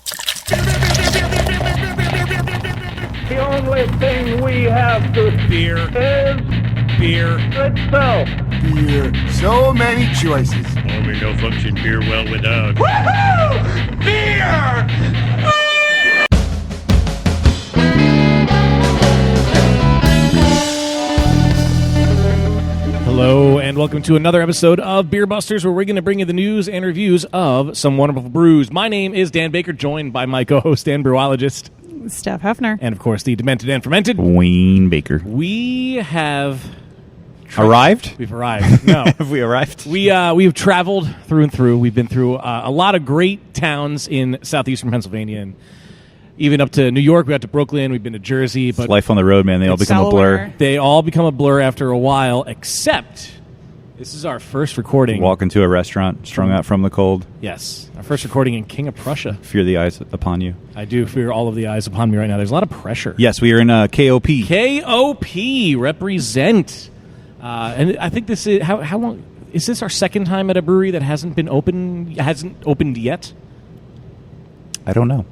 The only thing we have to Beer. is Beer. itself. Beer. So many choices. Only no function beer well without. Woohoo! Beer! Hello, and welcome to another episode of Beer Busters, where we're going to bring you the news and reviews of some wonderful brews. My name is Dan Baker, joined by my co-host and brewologist, Steph Hefner. and of course the demented and fermented Wayne Baker. We have Arrived? We've arrived. No, Have we arrived? we've traveled through and through. We've been through a lot of great towns in southeastern Pennsylvania, and even up to New York. We got to Brooklyn. We've been to Jersey, but Life on the road, man. They all become a blur. they all become a blur after a while. Except this is our first recording. Walk into a restaurant, strung out from the cold. Yes, our first recording in King of Prussia. Fear the eyes upon you. I do fear all of the eyes upon me right now. There's a lot of pressure. Yes, we are in KOP. KOP represent, and I think this is how long is this our second time at a brewery that hasn't opened yet? I don't know.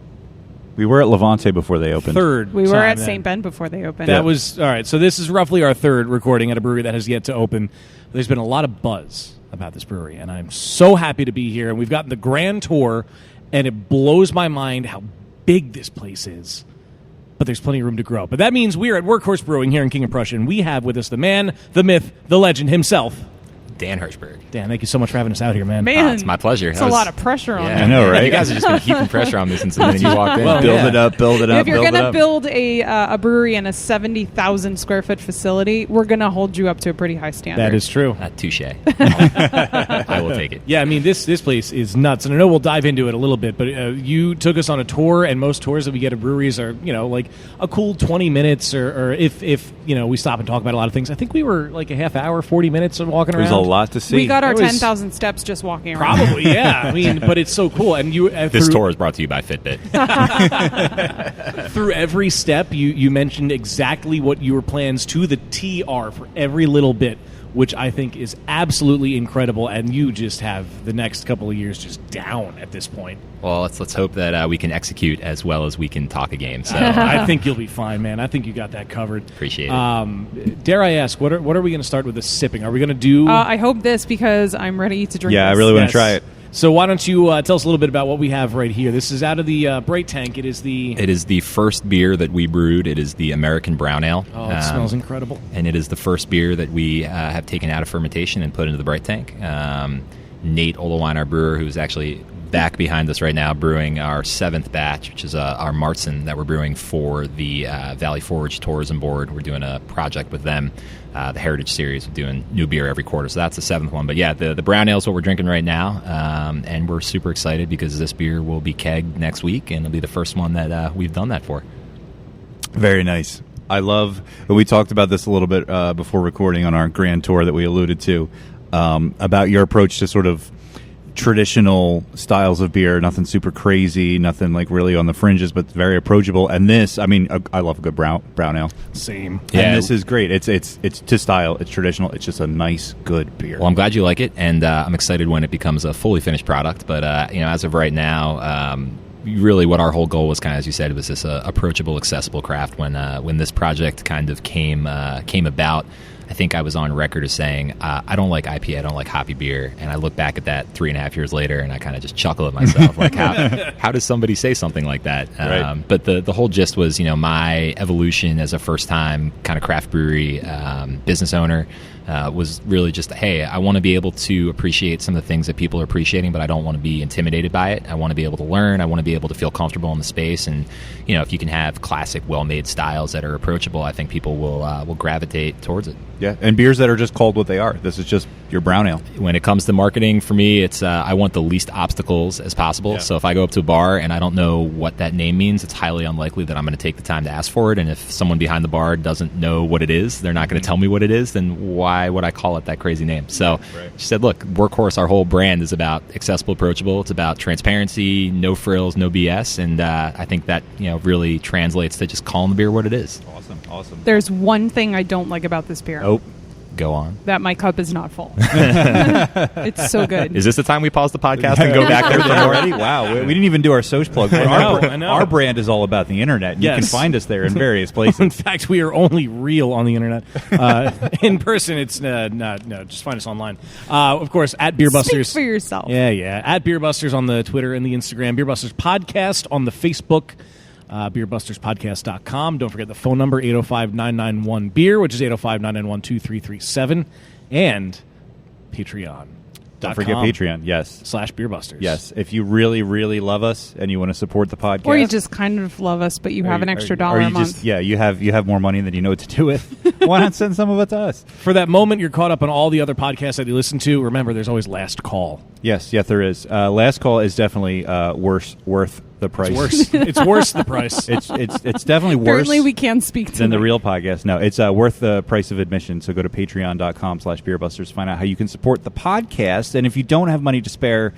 We were at Levante before they opened. Third. We were time at then. St. Ben before they opened. That was all right. So this is roughly our third recording at a brewery that has yet to open. There's been a lot of buzz about this brewery, and I'm so happy to be here. And we've gotten the grand tour, and it blows my mind how big this place is. But there's plenty of room to grow. But that means we are at Workhorse Brewing here in King of Prussia, and we have with us the man, the myth, the legend himself, Dan Hirschberg. Dan. Thank you so much for having us out here, man. Man, It's my pleasure. It's That a was- lot of pressure on Yeah, you. I know, right? You guys have just been heaping pressure on me since the minute you walked in. Well, Build yeah. it up, build it up, If you're build it going to up. build a brewery in a 70,000 square foot facility, we're going to hold you up to a pretty high standard. That is true. Touche. I will take it. Yeah, I mean, this place is nuts, and I know we'll dive into it a little bit, but you took us on a tour, and most tours that we get at breweries are, like a cool 20 minutes, or if we stop and talk about a lot of things. I think we were like a half hour, 40 minutes of walking There's around. a lot to see. We got our It was- 10,000 steps just walking around. Probably, yeah. I mean, but it's so cool. And you This tour is brought to you by Fitbit. through every step, you mentioned exactly what your plans to the T are for every little bit, which I think is absolutely incredible. And you just have the next couple of years just down at this point. Well, let's hope that we can execute as well as we can talk a game. So I think you'll be fine, man. I think you got that covered. Appreciate it. Dare I ask, what are we going to start with the sipping? Are we going to do? I hope this because I'm ready to drink Yeah, I this. really want Yes. to try it. So why don't you tell us a little bit about what we have right here? This is out of the Bright Tank. It is the... It is the first beer that we brewed. It is the American Brown Ale. Oh, it smells incredible. And it is the first beer that we have taken out of fermentation and put into the Bright Tank. Nate Olewine, our brewer, who's actually back behind us right now, brewing our 7th batch, which is our Martzen that we're brewing for the Valley Forge Tourism Board. We're doing a project with them, the Heritage Series, doing new beer every quarter. So that's the 7th one. But yeah, the brown ale is what we're drinking right now, and we're super excited because this beer will be kegged next week, and it'll be the first one that we've done that for. Very nice. I love, we talked about this a little bit before recording on our grand tour that we alluded to, about your approach to sort of traditional styles of beer, nothing super crazy, nothing like really on the fringes, but very approachable. And this, I mean, I love a good brown ale. Same. Yeah. And this is great. It's to style. It's traditional. It's just a nice, good beer. Well, I'm glad you like it, and I'm excited when it becomes a fully finished product. But as of right now, really, what our whole goal was, kind of as you said, was this approachable, accessible craft. When this project kind of came about, I think I was on record as saying, I don't like IPA, I don't like hoppy beer. And I look back at that 3.5 years later, and I kind of just chuckle at myself. Like, how does somebody say something like that? Right. But the whole gist was, my evolution as a first-time kind of craft brewery business owner was really just, hey, I want to be able to appreciate some of the things that people are appreciating, but I don't want to be intimidated by it. I want to be able to learn. I want to be able to feel comfortable in the space. And, if you can have classic, well-made styles that are approachable, I think people will gravitate towards it. Yeah, and beers that are just called what they are. This is just your brown ale. When it comes to marketing, for me, it's I want the least obstacles as possible. Yeah. So if I go up to a bar and I don't know what that name means, it's highly unlikely that I'm going to take the time to ask for it. And if someone behind the bar doesn't know what it is, they're not going to tell me what it is, then why would I call it that crazy name? So she said, look, Workhorse, our whole brand is about accessible, approachable. It's about transparency, no frills, no BS. And I think that really translates to just calling the beer what it is. Awesome. There's one thing I don't like about this beer. Oh, Go on. that my cup is not full. It's so good. Is this the time we pause the podcast and go back there for more? already? Wow, we didn't even do our social plug. I know. Our brand is all about the internet. You Yes. can find us there in various places. In fact, we are only real on the internet. In person, it's no. Just find us online. Of course, at Beer Busters. Speak for yourself. Yeah. At Beer Busters on the Twitter and the Instagram. Beer Busters Podcast on the Facebook. BeerBustersPodcast.com. Don't forget the phone number, 805-991-BEER, which is 805-991-2337. And Patreon. Don't forget Patreon, yes. /BeerBusters. Yes, if you really, really love us and you want to support the podcast. Or you just kind of love us, but you have an extra dollar a month. You have more money than you know what to do with. Why not send some of it to us? For that moment you're caught up on all the other podcasts that you listen to, remember there's always Last Call. Yes, there is. Last Call is definitely worth the price. It's worse the price. It's definitely worse. Apparently we can speak to than the real podcast. No, it's worth the price of admission. So go to patreon.com/beerbusters. Find out how you can support the podcast. And if you don't have money to spare,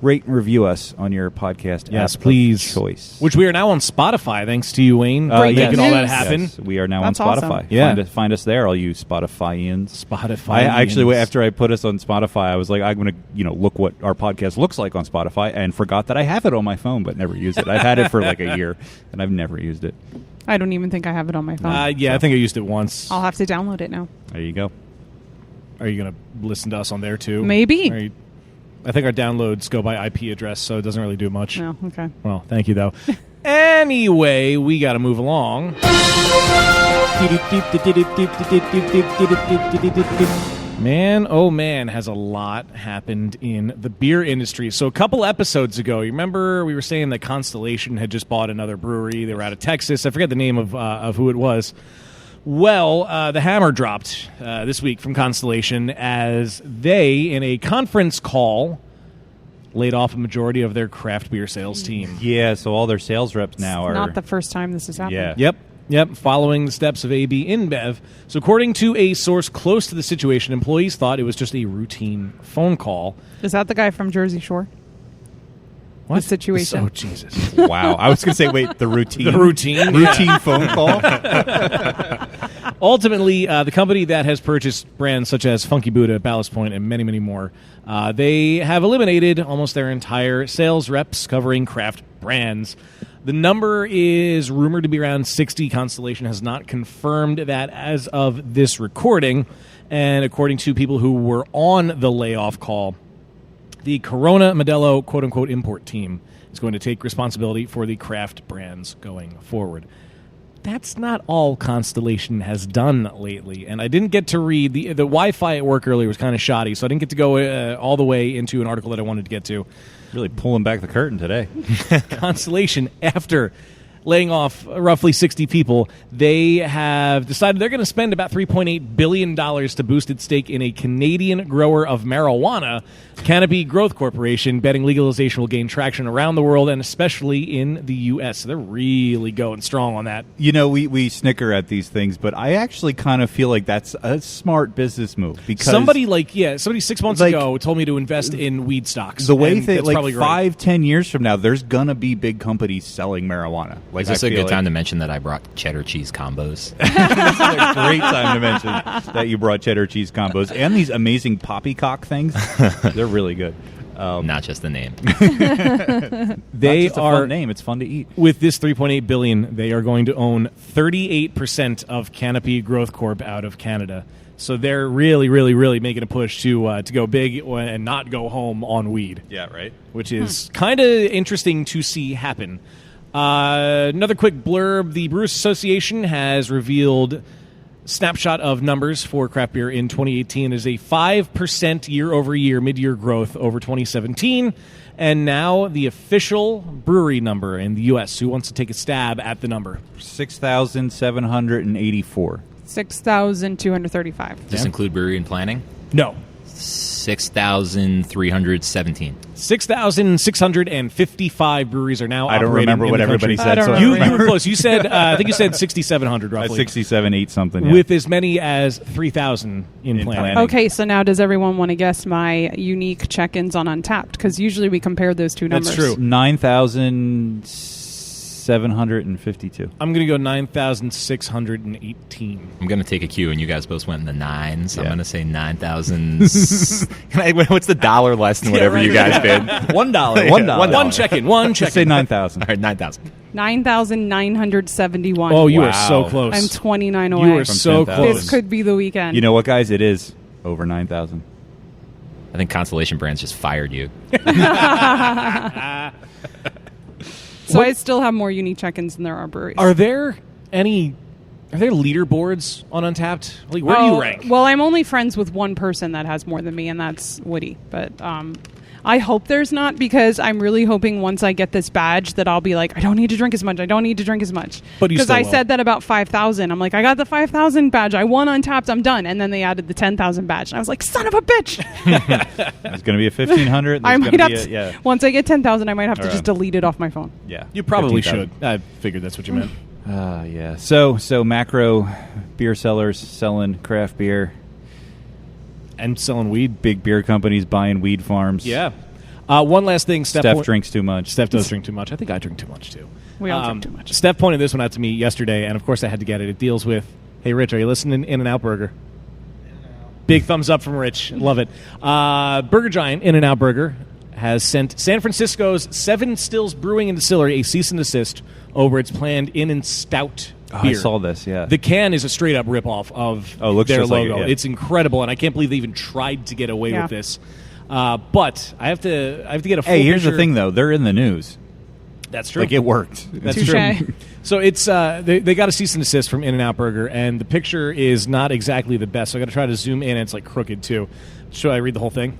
rate and review us on your podcast Yes, app please. of choice. Which we are now on Spotify, thanks to you, Wayne, Breaking making all that news. happen. Yes, we are now That's on Spotify. awesome. Yeah. Find us there, all you Spotifyians. Spotify. I actually, after I put us on Spotify, I was like, I'm going to, look what our podcast looks like on Spotify, and forgot that I have it on my phone, but never used it. I've had it for like a year, and I've never used it. I don't even think I have it on my phone. I think I used it once. I'll have to download it now. There you go. Are you going to listen to us on there too? Maybe. I think our downloads go by IP address, so it doesn't really do much. No, okay. Well, thank you, though. Anyway, we got to move along. Man, oh man, has a lot happened in the beer industry. So a couple episodes ago, you remember we were saying that Constellation had just bought another brewery. They were out of Texas. I forget the name of who it was. Well, the hammer dropped this week from Constellation as they, in a conference call, laid off a majority of their craft beer sales team. Yeah, so all their sales reps now are... Not the first time this has happened. Yeah. Yep, following the steps of AB InBev. So according to a source close to the situation, employees thought it was just a routine phone call. Is that the guy from Jersey Shore? What? The situation. Oh, Jesus. Wow. I was going to say, wait, the routine? The routine? Routine phone call? Ultimately, the company that has purchased brands such as Funky Buddha, Ballast Point, and many, many more, they have eliminated almost their entire sales reps covering craft brands. The number is rumored to be around 60. Constellation has not confirmed that as of this recording. And according to people who were on the layoff call, the Corona Modelo quote-unquote import team is going to take responsibility for the craft brands going forward. That's not all Constellation has done lately. And I didn't get to read. The Wi-Fi at work earlier was kind of shoddy, so I didn't get to go all the way into an article that I wanted to get to. Really pulling back the curtain today. Constellation, after laying off roughly 60 people, they have decided they're going to spend about $3.8 billion to boost its stake in a Canadian grower of marijuana, Canopy Growth Corporation, betting legalization will gain traction around the world and especially in the U.S. So they're really going strong on that. We snicker at these things, but I actually kind of feel like that's a smart business move. Because somebody 6 months ago told me to invest in weed stocks. The way and that, that's probably right. 5-10 years from now, there's going to be big companies selling marijuana. Is this a good time to mention that I brought cheddar cheese combos? This is a great time to mention that you brought cheddar cheese combos and these amazing poppycock things. They're really good. Not just the name. They Not just a are fun name. It's fun to eat. With this $3.8 billion, they are going to own 38% of Canopy Growth Corp out of Canada. So they're really, really, really making a push to go big and not go home on weed. Yeah, right. Which is kind of interesting to see happen. Another quick blurb. The Brewers Association has revealed snapshot of numbers for craft beer in 2018 is a 5% year-over-year mid-year growth over 2017. And now the official brewery number in the U.S. Who wants to take a stab at the number? 6,784. 6,235. Does this include brewery and planning? No. 6,317. 6,655 breweries are now I don't operating remember in what the everybody country. said. So You were close. You said, I think you said 6,700 roughly. 67, 8 something. Yeah. With as many as 3,000 in planning. planning. Okay, so now does everyone want to guess my unique check-ins on Untapped? Because usually we compare those two numbers. That's true. 9,060. 9,752. I'm going to go 9,618. I'm going to take a cue, and you guys both went in the nines. I'm Yeah. going to say 9,000. What's the dollar less than whatever you guys bid? $1. One check-in. One Just check-in. say 9,000. All right, 9,000. 9,971. Oh, you Wow. are so close. I'm 29 away. You are so 10,000. close. This could be the weekend. You know what, guys? It is over 9,000. I think Constellation Brands just fired you. So I still have more unique check-ins than there are breweries. Are there leaderboards on Untapped? Like, where do you rank? Well, I'm only friends with one person that has more than me, and that's Woody. But I hope there's not, because I'm really hoping once I get this badge that I'll be like, I don't need to drink as much. I don't need to drink as much. But you because still I will. said that about 5,000. I'm like, I got the 5,000 badge. I won Untapped. I'm done. And then they added the 10,000 badge, and I was like, son of a bitch. There's going to be a 1,500. I might have to, yeah. once I get 10,000, I might have to Or, just delete it off my phone. Yeah. You probably 15,000. should. I figured that's what you meant. Yeah. So macro beer sellers selling craft beer, And selling weed. big beer companies buying weed farms. Yeah. One last thing. Steph drinks too much. Steph does drink too much. I think I drink too much, too. We all drink too much. Steph pointed this one out to me yesterday, and of course I had to get it. It deals with, hey, Rich, are you listening? In-N-Out Burger. Big thumbs up from Rich. Love it. Burger Giant, In-N-Out Burger, has sent San Francisco's Seven Stills Brewing and Distillery a cease and desist over its planned In and Stout Oh, beer. I saw this. Yeah. The can is a straight-up ripoff of Oh, it looks their just like logo. it, yeah. It's incredible, and I can't believe they even tried to get away Yeah. with this. But I have to get a full Hey, here's the picture. thing, though. They're in the news. That's true. Like, it worked. That's Touché. true. So it's they got a cease and desist from In-N-Out Burger, and the picture is not exactly the best. So I got to try to zoom in. And it's like crooked too. Should I read the whole thing?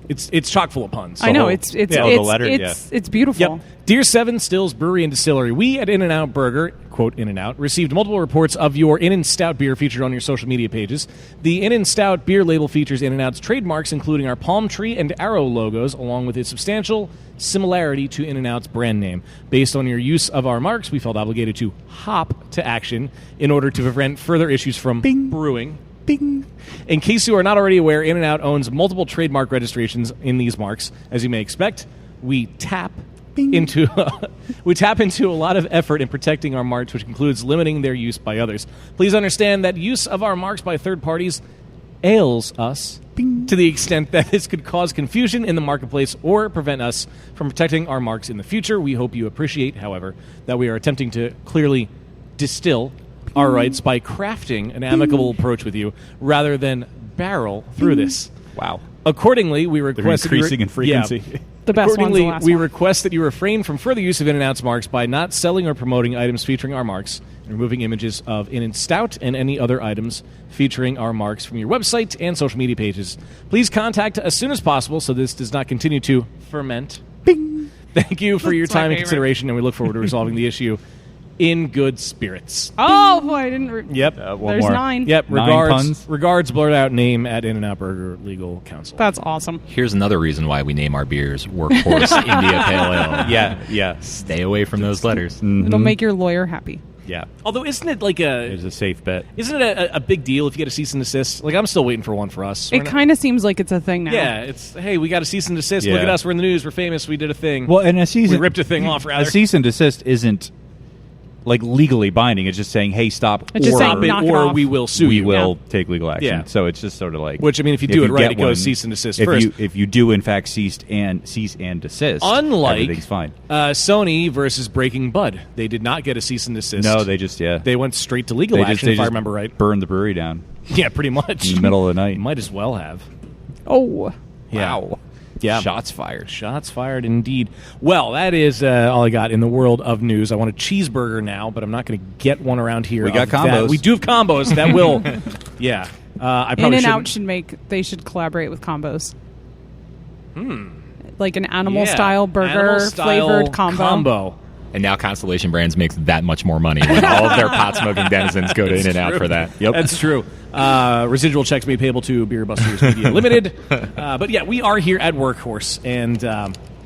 It's chock full of puns. I know. whole- It's yeah, the letter, it's beautiful. Yep. Dear Seven Stills Brewery and Distillery, we at In-N-Out Burger, quote In-N-Out, received multiple reports of your In and Stout beer featured on your social media pages. The In and Stout beer label features In-N-Out's trademarks, including our palm tree and arrow logos, along with its substantial similarity to In-N-Out's brand name. Based on your use of our marks, we felt obligated to hop to action in order to prevent further issues from brewing. Bing. In case you are not already aware, In-N-Out owns multiple trademark registrations in these marks. As you may expect, we tap into a lot of effort in protecting our marks, which includes limiting their use by others. Please understand that use of our marks by third parties ails us to the extent that this could cause confusion in the marketplace or prevent us from protecting our marks in the future. We hope you appreciate, however, that we are attempting to clearly distill our rights by crafting an amicable approach with you rather than barrel through this. Wow. Accordingly, we request that you increasing in frequency. Yeah. The best one's the Accordingly, last we one. request that you refrain from further use of In-N-Out's marks by not selling or promoting items featuring our marks and removing images of In and Stout and any other items featuring our marks from your website and social media pages. Please contact us as soon as possible so this does not continue to ferment. Bing. Thank you for your That's my time and favorite. consideration, and we look forward to resolving the issue in good spirits. Oh boy, I didn't. Yep. One There's more. 9. Yep. 9 puns. Regards, blurred out name at In-N-Out Burger Legal Counsel. That's awesome. Here's another reason why we name our beers Workhorse India Pale Ale. Yeah. Stay away from those letters. It'll make your lawyer happy. Yeah. Although, isn't it like It's a safe bet. Isn't it a big deal if you get a cease and desist? Like, I'm still waiting for one for us. We're It not- kind of seems like it's a thing now. Yeah, it's, hey, we got a cease and desist. Yeah. Look at us. We're in the news. We're famous. We did a thing. Well, and a cease we ripped a thing off, rather. A cease and desist isn't like legally binding. It's just saying, "Hey, stop!" It's just or saying, knock it or off. we will sue we you. will take legal action. Yeah. So it's just sort of like Which, I mean, if you do it right, get it goes cease and desist if first. if you do in fact cease and desist, Unlike everything's fine. Sony versus Breaking Bud. They did not get a cease and desist. No, they just They went straight to legal they action, just, they if I just remember right. burned the brewery down Yeah, pretty much. in the middle of the night. Might as well have. Oh. Yeah. Wow. Yeah. Shots fired. Shots fired, indeed. Well, that is all I got in the world of news. I want a cheeseburger now, but I'm not going to get one around here. We got of that. combos. We do have combos. That will, yeah. I probably In-N-Out shouldn't. they should collaborate with combos. Like an animal Yeah. style burger Animal-style flavored combo. And now Constellation Brands makes that much more money when all of their pot-smoking denizens go to In-N-Out for that. Yep. That's true. Residual checks may be payable to Beer Busters Media Limited. But yeah, we are here at Workhorse, and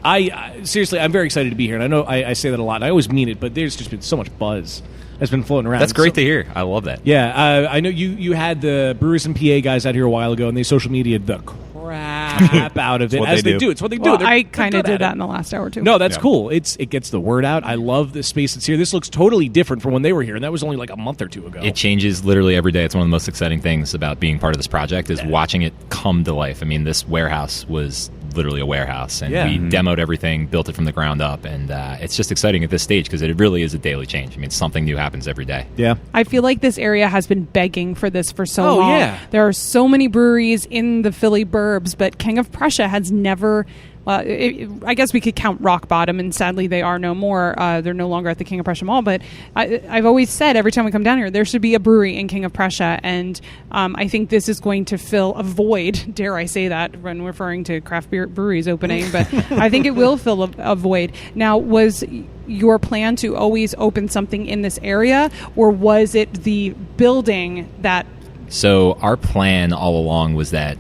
I seriously, I'm very excited to be here. And I know I say that a lot, and I always mean it, but there's just been so much buzz that's been floating around. That's great So- to hear. I love that. Yeah, I know you had the Brewers and PA guys out here a while ago, and they social media'd the crap crap out of it, what as they they do. do. It's what they Well, do. I They're kind of good at did that it. in the last hour too. No, that's cool. It gets the word out. I love the space that's here. This looks totally different from when they were here, and that was only like a month or two ago. It changes literally every day. It's one of the most exciting things about being part of this project is watching it come to life. I mean, this warehouse was literally a warehouse, and we demoed everything, built it from the ground up, and it's just exciting at this stage because it really is a daily change. I mean, something new happens every day. Yeah. I feel like this area has been begging for this for so Oh, long. yeah. There are so many breweries in the Philly burbs, but King of Prussia has never. I guess we could count Rock Bottom, and sadly they are no more. They're no longer at the King of Prussia Mall. But I've always said every time we come down here, there should be a brewery in King of Prussia, and I think this is going to fill a void. Dare I say that when referring to craft beer breweries opening? But I think it will fill a void. Now, was your plan to always open something in this area, or was it the building that? So our plan all along was that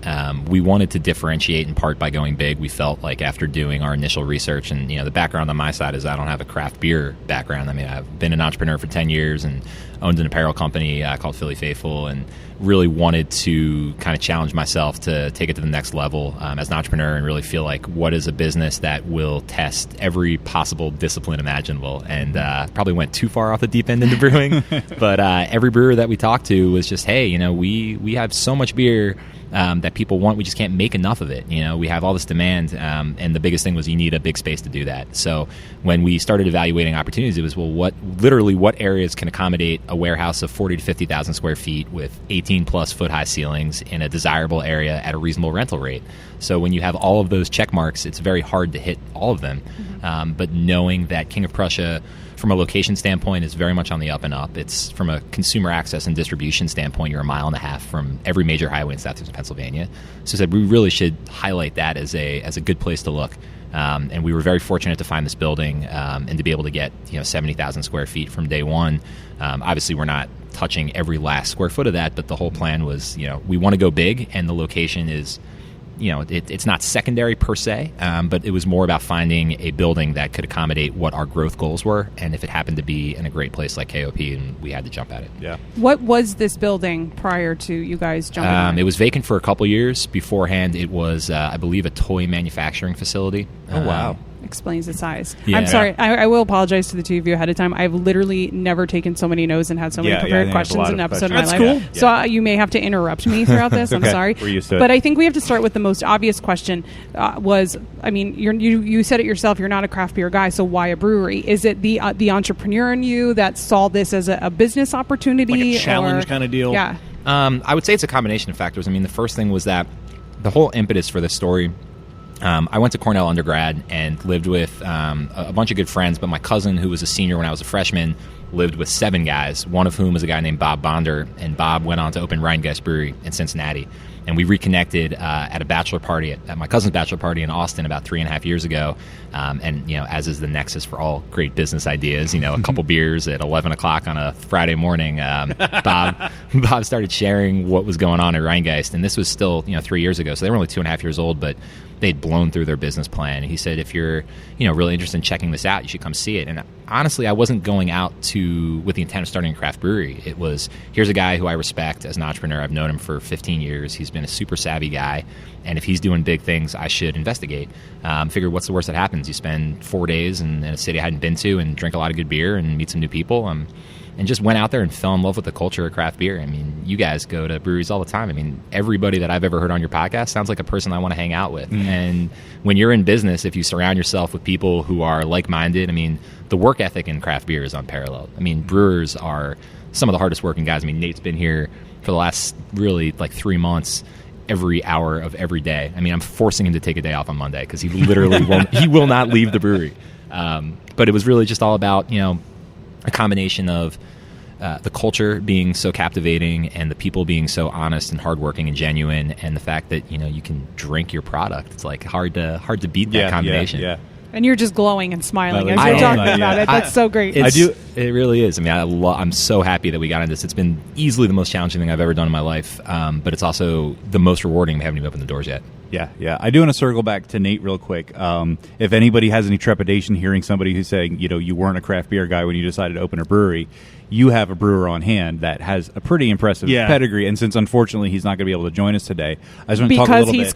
we wanted to differentiate in part by going big. We felt like after doing our initial research, and the background on my side is I don't have a craft beer background. I mean, I've been an entrepreneur for 10 years and owned an apparel company called Philly Faithful, and really wanted to kind of challenge myself to take it to the next level as an entrepreneur and really feel like what is a business that will test every possible discipline imaginable, and probably went too far off the deep end into brewing. But every brewer that we talked to was just, hey, we have so much beer that people want. We just can't make enough of it. We have all this demand, and the biggest thing was you need a big space to do that. So when we started evaluating opportunities, it was, well, what areas can accommodate a warehouse of 40 to 50,000 square feet with 18 plus foot high ceilings in a desirable area at a reasonable rental rate. So when you have all of those check marks, it's very hard to hit all of them. But knowing that King of Prussia, from a location standpoint, is very much on the up and up. It's from a consumer access and distribution standpoint, you're a mile and a half from every major highway in southeastern Pennsylvania. So I said we really should highlight that as a good place to look. And we were very fortunate to find this building and to be able to get 70,000 square feet from day one. Obviously, we're not touching every last square foot of that, but the whole plan was we want to go big, and the location is. It's not secondary per se, but it was more about finding a building that could accommodate what our growth goals were, and if it happened to be in a great place like KOP, and we had to jump at it. Yeah. What was this building prior to you guys jumping on it was vacant for a couple years. Beforehand, it was, I believe, a toy manufacturing facility. Oh, wow. Explains the size. Yeah. I'm sorry. I will apologize to the two of you ahead of time. I've literally never taken so many notes and had so many prepared I think questions there's a in an lot of episode of my life. questions. That's cool. So you may have to interrupt me throughout this. I'm Okay. sorry. We're used to it. But I think we have to start with the most obvious question. You said it yourself. You're not a craft beer guy, so why a brewery? Is it the entrepreneur in you that saw this as a business opportunity, Like a challenge kind of deal? Yeah. I would say it's a combination of factors. I mean, the first thing was that the whole impetus for this story. I went to Cornell undergrad and lived with a bunch of good friends, but my cousin, who was a senior when I was a freshman, lived with 7 guys, one of whom was a guy named Bob Bonder, and Bob went on to open Rheingeist Brewery in Cincinnati. And we reconnected at a bachelor party, at my cousin's bachelor party in Austin about 3.5 years ago. And, as is the nexus for all great business ideas, a couple beers at 11 o'clock on a Friday morning, Bob started sharing what was going on at Rheingeist. And this was still, 3 years ago. So they were only 2.5 years old, but they'd blown through their business plan. He said, if you're, really interested in checking this out, you should come see it. And honestly, I wasn't going out with the intent of starting a craft brewery. It was, here's a guy who I respect as an entrepreneur. I've known him for 15 years. He's been a super savvy guy. And if he's doing big things, I should investigate. Figured, what's the worst that happens? You spend 4 days in a city I hadn't been to and drink a lot of good beer and meet some new people. And just went out there and fell in love with the culture of craft beer. I mean, you guys go to breweries all the time. I mean, everybody that I've ever heard on your podcast sounds like a person I want to hang out with. And when you're in business, if you surround yourself with people who are like-minded, I mean, the work ethic in craft beer is unparalleled. I mean, brewers are some of the hardest working guys. I mean, Nate's been here for the last really 3 months, every hour of every day. I mean, I'm forcing him to take a day off on Monday because he literally he will not leave the brewery. But it was really just all about, a combination of the culture being so captivating and the people being so honest and hardworking and genuine, and the fact that you can drink your product. It's like hard to beat that combination. Yeah. And you're just glowing and smiling Well, as you're I talking am, about yeah. it. That's so great. It's, It really is. I mean, I'm so happy that we got into this. It's been easily the most challenging thing I've ever done in my life, but it's also the most rewarding. We haven't even opened the doors yet. Yeah. I do want to circle back to Nate real quick. If anybody has any trepidation hearing somebody who's saying, you weren't a craft beer guy when you decided to open a brewery, you have a brewer on hand that has a pretty impressive pedigree. And since, unfortunately, he's not going to be able to join us today, I just want to talk a little bit. Because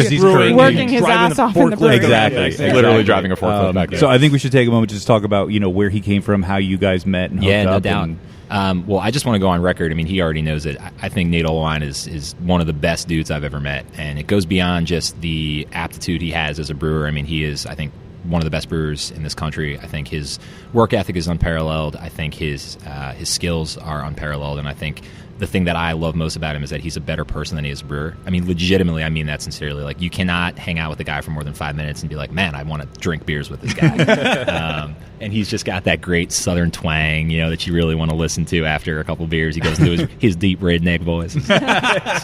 he's currently working his ass off in the brewery. Exactly. Literally driving a forklift back there. So I think we should take a moment to just talk about, where he came from, how you guys met and hooked up. Yeah, no doubt. Well, I just want to go on record. I mean, he already knows it. I think Nate Olewine is one of the best dudes I've ever met, and it goes beyond just the aptitude he has as a brewer. I mean, he is, I think, one of the best brewers in this country. I think his work ethic is unparalleled. I think his skills are unparalleled, and I think the thing that I love most about him is that he's a better person than he is a brewer. I mean, legitimately, I mean that sincerely. Like, you cannot hang out with a guy for more than 5 minutes and be like, man, I want to drink beers with this guy. And he's just got that great southern twang, that you really want to listen to after a couple beers. He goes into his deep redneck voice.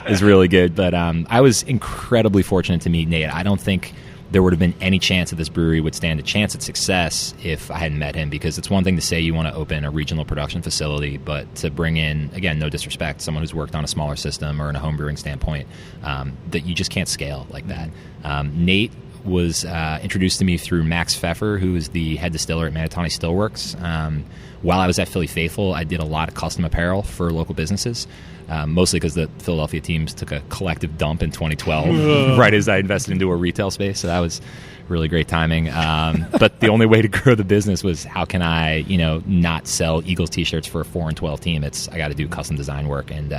Is really good. But I was incredibly fortunate to meet Nate. I don't think there would have been any chance that this brewery would stand a chance at success if I hadn't met him, because it's one thing to say you want to open a regional production facility, but to bring in, again, no disrespect, someone who's worked on a smaller system or in a home brewing standpoint, that you just can't scale like that. Nate was introduced to me through Max Pfeffer, who is the head distiller at Manatawny Stillworks. While I was at Philly Faithful, I did a lot of custom apparel for local businesses, mostly because the Philadelphia teams took a collective dump in 2012, right as I invested into a retail space. So that was really great timing. But the only way to grow the business was, how can I, not sell Eagles t-shirts for a 4-12 team? I got to do custom design work. And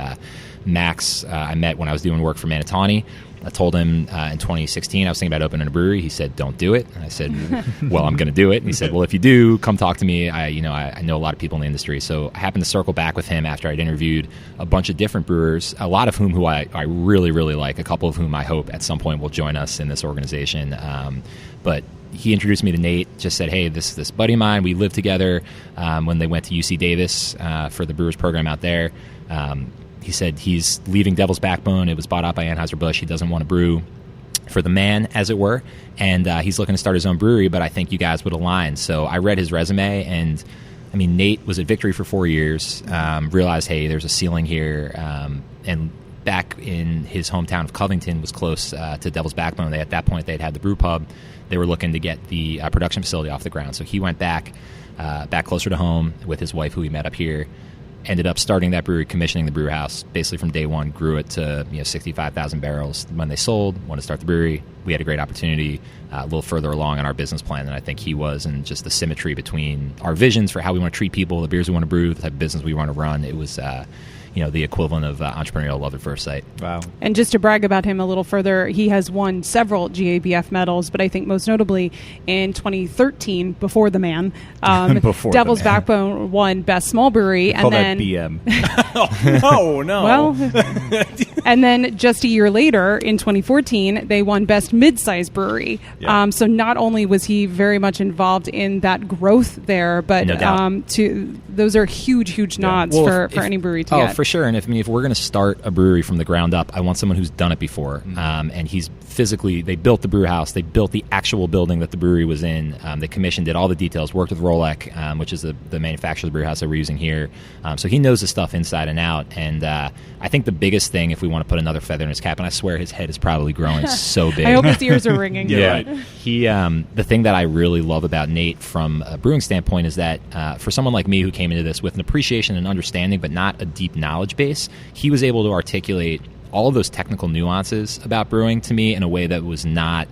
Max, I met when I was doing work for Manatawny. I told him in 2016 I was thinking about opening a brewery. He said, "Don't do it." And I said, "Well, I'm going to do it." And he said, "Well, if you do, come talk to me. I know a lot of people in the industry." So I happened to circle back with him after I'd interviewed a bunch of different brewers, a lot of whom I really, really like, a couple of whom I hope at some point will join us in this organization. But he introduced me to Nate, just said, "Hey, this buddy of mine, we lived together when they went to UC Davis for the Brewers program out there." He said he's leaving Devil's Backbone. It was bought out by Anheuser-Busch. He doesn't want to brew for the man, as it were, and he's looking to start his own brewery, but I think you guys would align. So I read his resume, and I mean, Nate was at Victory for 4 years, realized, hey, there's a ceiling here, and back in his hometown of Covington was close to Devil's Backbone. At that point, they'd had the brew pub. They were looking to get the production facility off the ground. So he went back closer to home with his wife, who he met up here, ended up starting that brewery, commissioning the brew house, basically from day one, grew it to 65,000 barrels. When they sold, wanted to start the brewery, we had a great opportunity a little further along in our business plan than I think he was, and just the symmetry between our visions for how we want to treat people, the beers we want to brew, the type of business we want to run. It was the equivalent of entrepreneurial love at first sight. Wow. And just to brag about him a little further, he has won several GABF medals, but I think most notably in 2013, before the man, Devil's Backbone won Best Small Brewery. Call that BM. Oh, no. Well, and then just a year later, in 2014, they won Best Mid-Size Brewery. Yeah. So not only was he very much involved in that growth there, but no those are huge nods for any brewery to get. For sure. And if we're going to start a brewery from the ground up, I want someone who's done it before. And he's physically, they built the brew house, they built the actual building that the brewery was in, they commissioned it, all the details, worked with Rolec, which is the manufacturer of the brew house that we're using here. So he knows the stuff inside and out. And I think the biggest thing, if we want to put another feather in his cap, and I swear his head is probably growing so big. I hope his ears are ringing. Yeah. He, the thing that I really love about Nate from a brewing standpoint is that for someone like me who came into this with an appreciation and understanding, but not a deep knowledge base, he was able to articulate all of those technical nuances about brewing to me in a way that was not,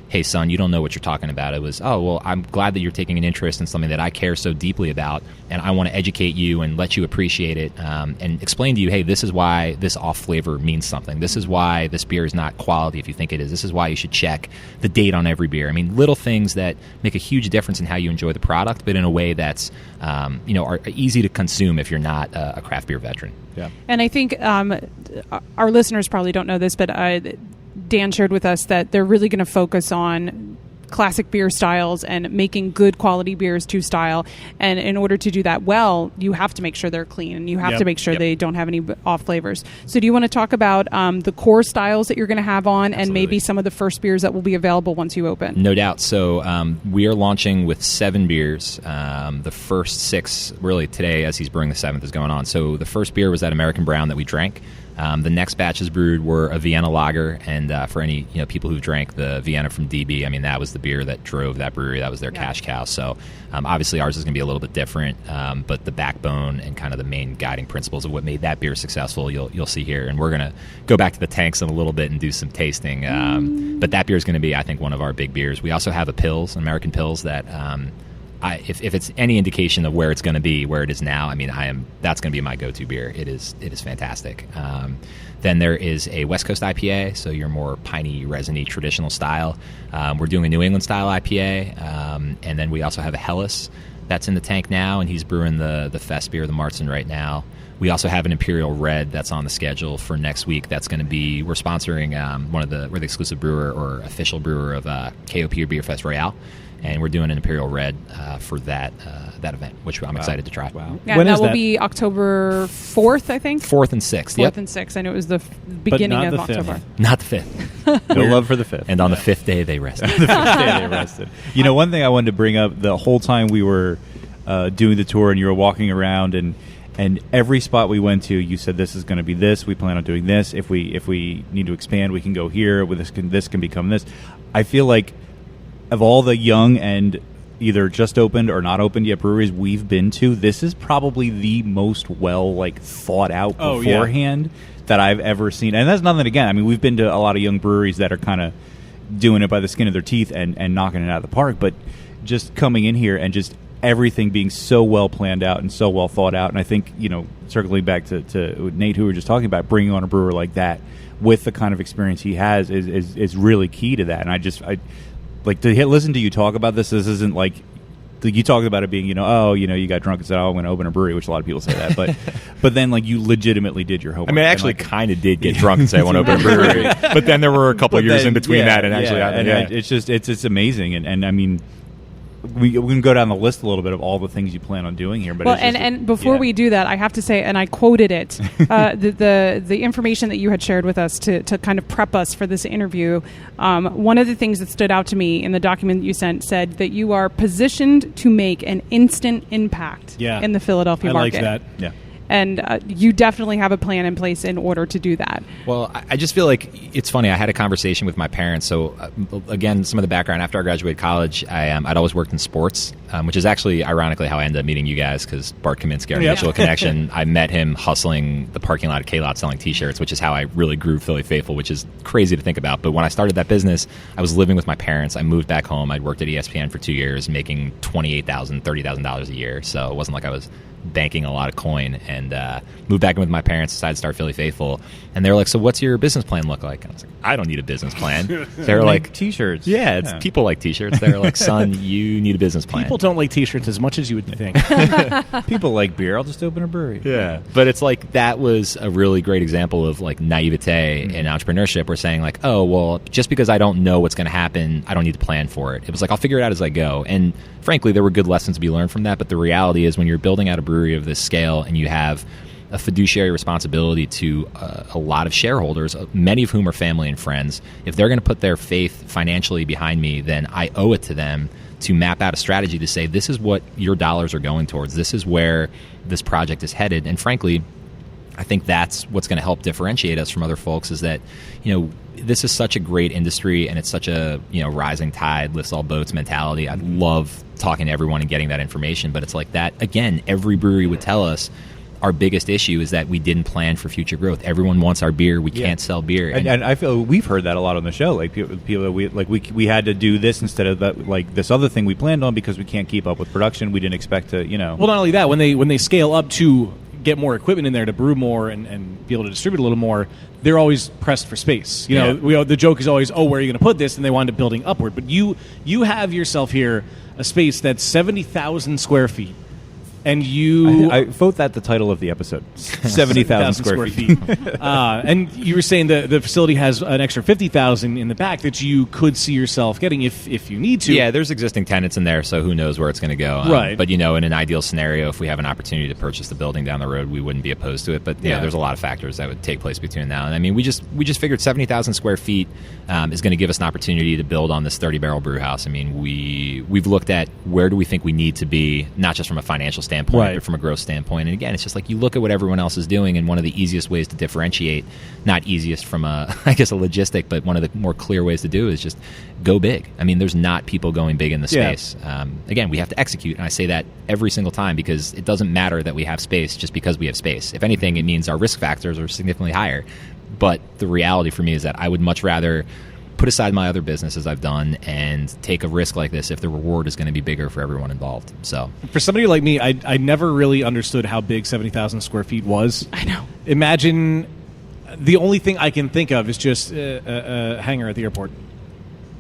hey, son, you don't know what you're talking about. It was, oh, well, I'm glad that you're taking an interest in something that I care so deeply about, and I want to educate you and let you appreciate it, and explain to you, hey, this is why this off flavor means something. This is why this beer is not quality if you think it is. This is why you should check the date on every beer. I mean, little things that make a huge difference in how you enjoy the product, but in a way that's, are easy to consume if you're not a craft beer veteran. Yeah. And I think our listeners probably don't know this, but Dan shared with us that they're really going to focus on classic beer styles and making good quality beers to style. And in order to do that well, you have to make sure they're clean, and you have to make sure they don't have any off flavors. So do you want to talk about the core styles that you're going to have on, and maybe some of the first beers that will be available once you open? No doubt. So we are launching with 7 beers. The first 6, really today, as he's brewing the 7th, is going on. So the first beer was that American Brown that we drank. The next batches brewed were a Vienna lager, and for any people who drank the Vienna from DB, I mean, that was the beer that drove that brewery. That was their cash cow. So obviously ours is going to be a little bit different, but the backbone and kind of the main guiding principles of what made that beer successful, you'll see here. And we're going to go back to the tanks in a little bit and do some tasting. But that beer is going to be, I think, one of our big beers. We also have a Pils, an American Pils that... if it's any indication of where it's going to be, where it is now, I mean, that's going to be my go-to beer. It is fantastic. Then there is a West Coast IPA, so your more piney, resiny, traditional style. We're doing a New England style IPA, and then we also have a Helles that's in the tank now, and he's brewing the Fest beer, the Martzen, right now. We also have an Imperial Red that's on the schedule for next week. That's going to be, we're sponsoring we're the exclusive brewer or official brewer of KOP or Beer Fest Royale. And we're doing an Imperial Red for that event, which I'm excited to try. Wow. Yeah, When that is will that? be October 4th, I think. 4th and 6th. 4th and 6th. I know it was the beginning not of the 5th. October. Not the 5th. No love for the 5th. And on the 5th day, they rested. The 5th day they rested. One thing I wanted to bring up, the whole time we were doing the tour and you were walking around, and every spot we went to, you said, this is going to be this. We plan on doing this. If we need to expand, we can go here. This can become this. I feel like of all the young and either just opened or not opened yet breweries we've been to, this is probably the most thought out beforehand that I've ever seen. And that's nothing again. I mean, we've been to a lot of young breweries that are kind of doing it by the skin of their teeth and knocking it out of the park, but just coming in here and just everything being so well planned out and so well thought out. And I think, circling back to Nate, who we were just talking about, bringing on a brewer like that with the kind of experience he has is really key to that. And I like to listen to you talk about this. This isn't like you talked about it being, you got drunk and said, "Oh, I'm going to open a brewery," which a lot of people say that, but then you legitimately did your homework. I mean, I actually kind of did get drunk and say I want to open a brewery, but then there were a couple of years in between that, and actually, it's amazing, and I mean. We can go down the list a little bit of all the things you plan on doing here. But and before we do that, I have to say, and I quoted it, the information that you had shared with us to kind of prep us for this interview. One of the things that stood out to me in the document that you sent said that you are positioned to make an instant impact in the Philadelphia market. I like that. Yeah. And you definitely have a plan in place in order to do that. Well, I just feel like it's funny. I had a conversation with my parents. So, again, some of the background. After I graduated college, I'd always worked in sports, which is actually, ironically, how I ended up meeting you guys, because Bart Kaminsky, our mutual connection, I met him hustling the parking lot at K-Lot selling T-shirts, which is how I really grew Philly Faithful, which is crazy to think about. But when I started that business, I was living with my parents. I moved back home. I'd worked at ESPN for 2 years, making $28,000, $30,000 a year. So it wasn't like I was banking a lot of coin, and moved back in with my parents, decided to start Philly Faithful, and they were like, "So what's your business plan look like?" And I was like, "I don't need a business plan." They were like, T-shirts. Yeah, people like T-shirts. They're like, "Son, you need a business plan." People don't like T-shirts as much as you would think. People like beer. I'll just open a brewery. Yeah, but it's like that was a really great example of naivete in entrepreneurship. We're saying "Oh, well, just because I don't know what's going to happen, I don't need to plan for it." It was like, I'll figure it out as I go. And frankly, there were good lessons to be learned from that. But the reality is, when you're building out a brewery of this scale and you have a fiduciary responsibility to a lot of shareholders, many of whom are family and friends, if they're going to put their faith financially behind me, then I owe it to them to map out a strategy to say, this is what your dollars are going towards. This is where this project is headed. And frankly, I think that's what's going to help differentiate us from other folks, is that, this is such a great industry, and it's such a, rising tide lifts all boats mentality. I love talking to everyone and getting that information, but it's like that, again, every brewery would tell us our biggest issue is that we didn't plan for future growth. Everyone wants our beer. We can't sell beer. And I feel we've heard that a lot on the show. Like people we had to do this instead of that, this other thing we planned on, because we can't keep up with production. We didn't expect to, Well, not only that, when they scale up to get more equipment in there to brew more and be able to distribute a little more, they're always pressed for space. The joke is always, where are you going to put this? And they wind up building upward. But you have yourself here a space that's 70,000 square feet And you I vote that the title of the episode, 70,000 square feet. And you were saying the facility has an extra 50,000 in the back that you could see yourself getting if you need to. Yeah, there's existing tenants in there, so who knows where it's going to go. Right. But, in an ideal scenario, if we have an opportunity to purchase the building down the road, we wouldn't be opposed to it. But, there's a lot of factors that would take place between now and I mean, we just figured 70,000 square feet is going to give us an opportunity to build on this 30-barrel brew house. I mean, we've looked at where do we think we need to be, not just from a financial standpoint, Right. but from a growth standpoint. And again, it's just like you look at what everyone else is doing, and one of the easiest ways to differentiate, not easiest from a logistic, but one of the more clear ways to do is just go big. I mean, there's not people going big in the space. Again, we have to execute, and I say that every single time because it doesn't matter that we have space just because we have space. If anything, it means our risk factors are significantly higher. But the reality for me is that I would much rather put aside my other businesses I've done and take a risk like this if the reward is going to be bigger for everyone involved. So, for somebody like me, I never really understood how big 70,000 square feet was. I know. Imagine the only thing I can think of is just a hangar at the airport.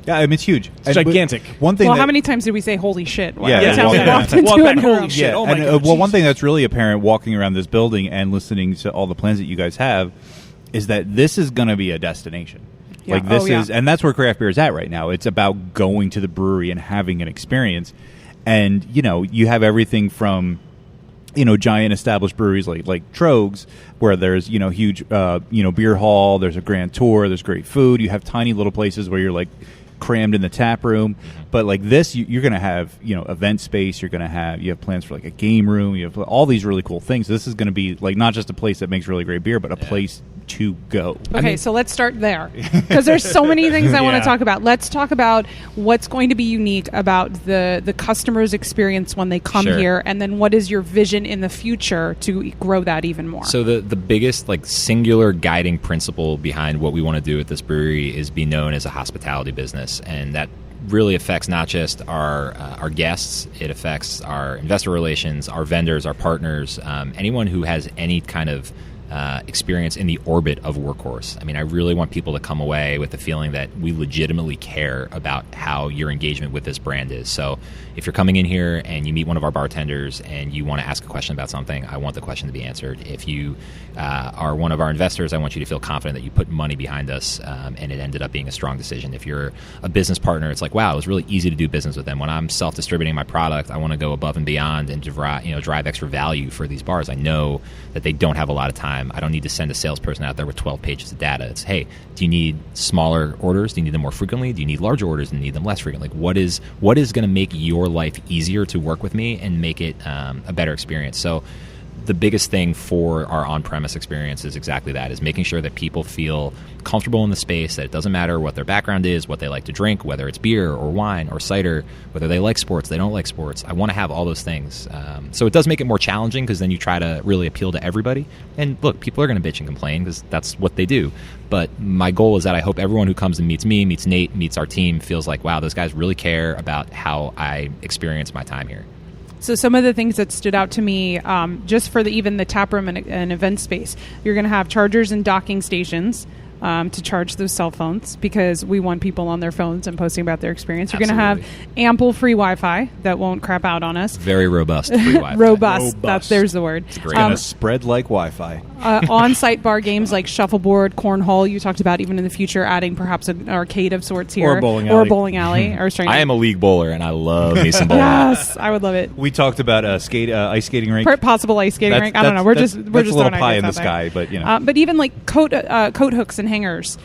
Yeah, I mean, it's huge. It's gigantic. One thing. Well, how many times did we say "Holy shit"? Yeah, every time we yeah. walked into Walk a back, new holy room? shit. Oh my and, God, well, one jeez. thing that's really apparent walking around this building and listening to all the plans that you guys have is that this is going to be a destination. Yeah. Like this Oh, yeah. is, and that's where craft beer is at right now. It's about going to the brewery and having an experience, and you have everything from giant established breweries like Trogs, where there's huge beer hall. There's a grand tour. There's great food. You have tiny little places where you're like crammed in the tap room, but like this, you're going to have event space. You have plans for like a game room. You have all these really cool things. This is going to be like not just a place that makes really great beer, but a place to go. Okay, so let's start there because there's so many things I want to talk about. Let's talk about what's going to be unique about the customer's experience when they come Sure. here, and then what is your vision in the future to grow that even more? So the biggest singular guiding principle behind what we want to do at this brewery is be known as a hospitality business, and that really affects not just our guests, it affects our investor relations, our vendors, our partners, anyone who has any kind of experience in the orbit of Workhorse. I mean, I really want people to come away with the feeling that we legitimately care about how your engagement with this brand is. So if you're coming in here and you meet one of our bartenders and you want to ask a question about something, I want the question to be answered. If you are one of our investors, I want you to feel confident that you put money behind us and it ended up being a strong decision. If you're a business partner, it's like, wow, it was really easy to do business with them. When I'm self-distributing my product, I want to go above and beyond and drive extra value for these bars. I know that they don't have a lot of time. I don't need to send a salesperson out there with 12 pages of data. It's, hey, do you need smaller orders? Do you need them more frequently? Do you need larger orders and need them less frequently? Like, what is going to make your life easier to work with me and make it a better experience? So the biggest thing for our on-premise experience is exactly that, is making sure that people feel comfortable in the space, that it doesn't matter what their background is, what they like to drink, whether it's beer or wine or cider, whether they like sports, they don't like sports. I want to have all those things. So it does make it more challenging because then you try to really appeal to everybody. And look, people are going to bitch and complain because that's what they do. But my goal is that I hope everyone who comes and meets me, meets Nate, meets our team, feels like, wow, those guys really care about how I experience my time here. So some of the things that stood out to me, just for even the tap room and event space, you're going to have chargers and docking stations to charge those cell phones because we want people on their phones and posting about their experience. You're going to have ample free Wi-Fi that won't crap out on us. Very robust free Wi-Fi. Robust. There's the word. It's great. Gonna spread like Wi-Fi. On-site bar games like shuffleboard, cornhole. You talked about even in the future adding perhaps an arcade of sorts here, Or a bowling alley. or a bowling alley. Or I am a league bowler and I love me some bowling. Yes, I would love it. We talked about ice skating rink. Possible ice skating rink. I don't know. We're just a throwing little pie in ideas the out there. sky, but But even like coat hooks and hangers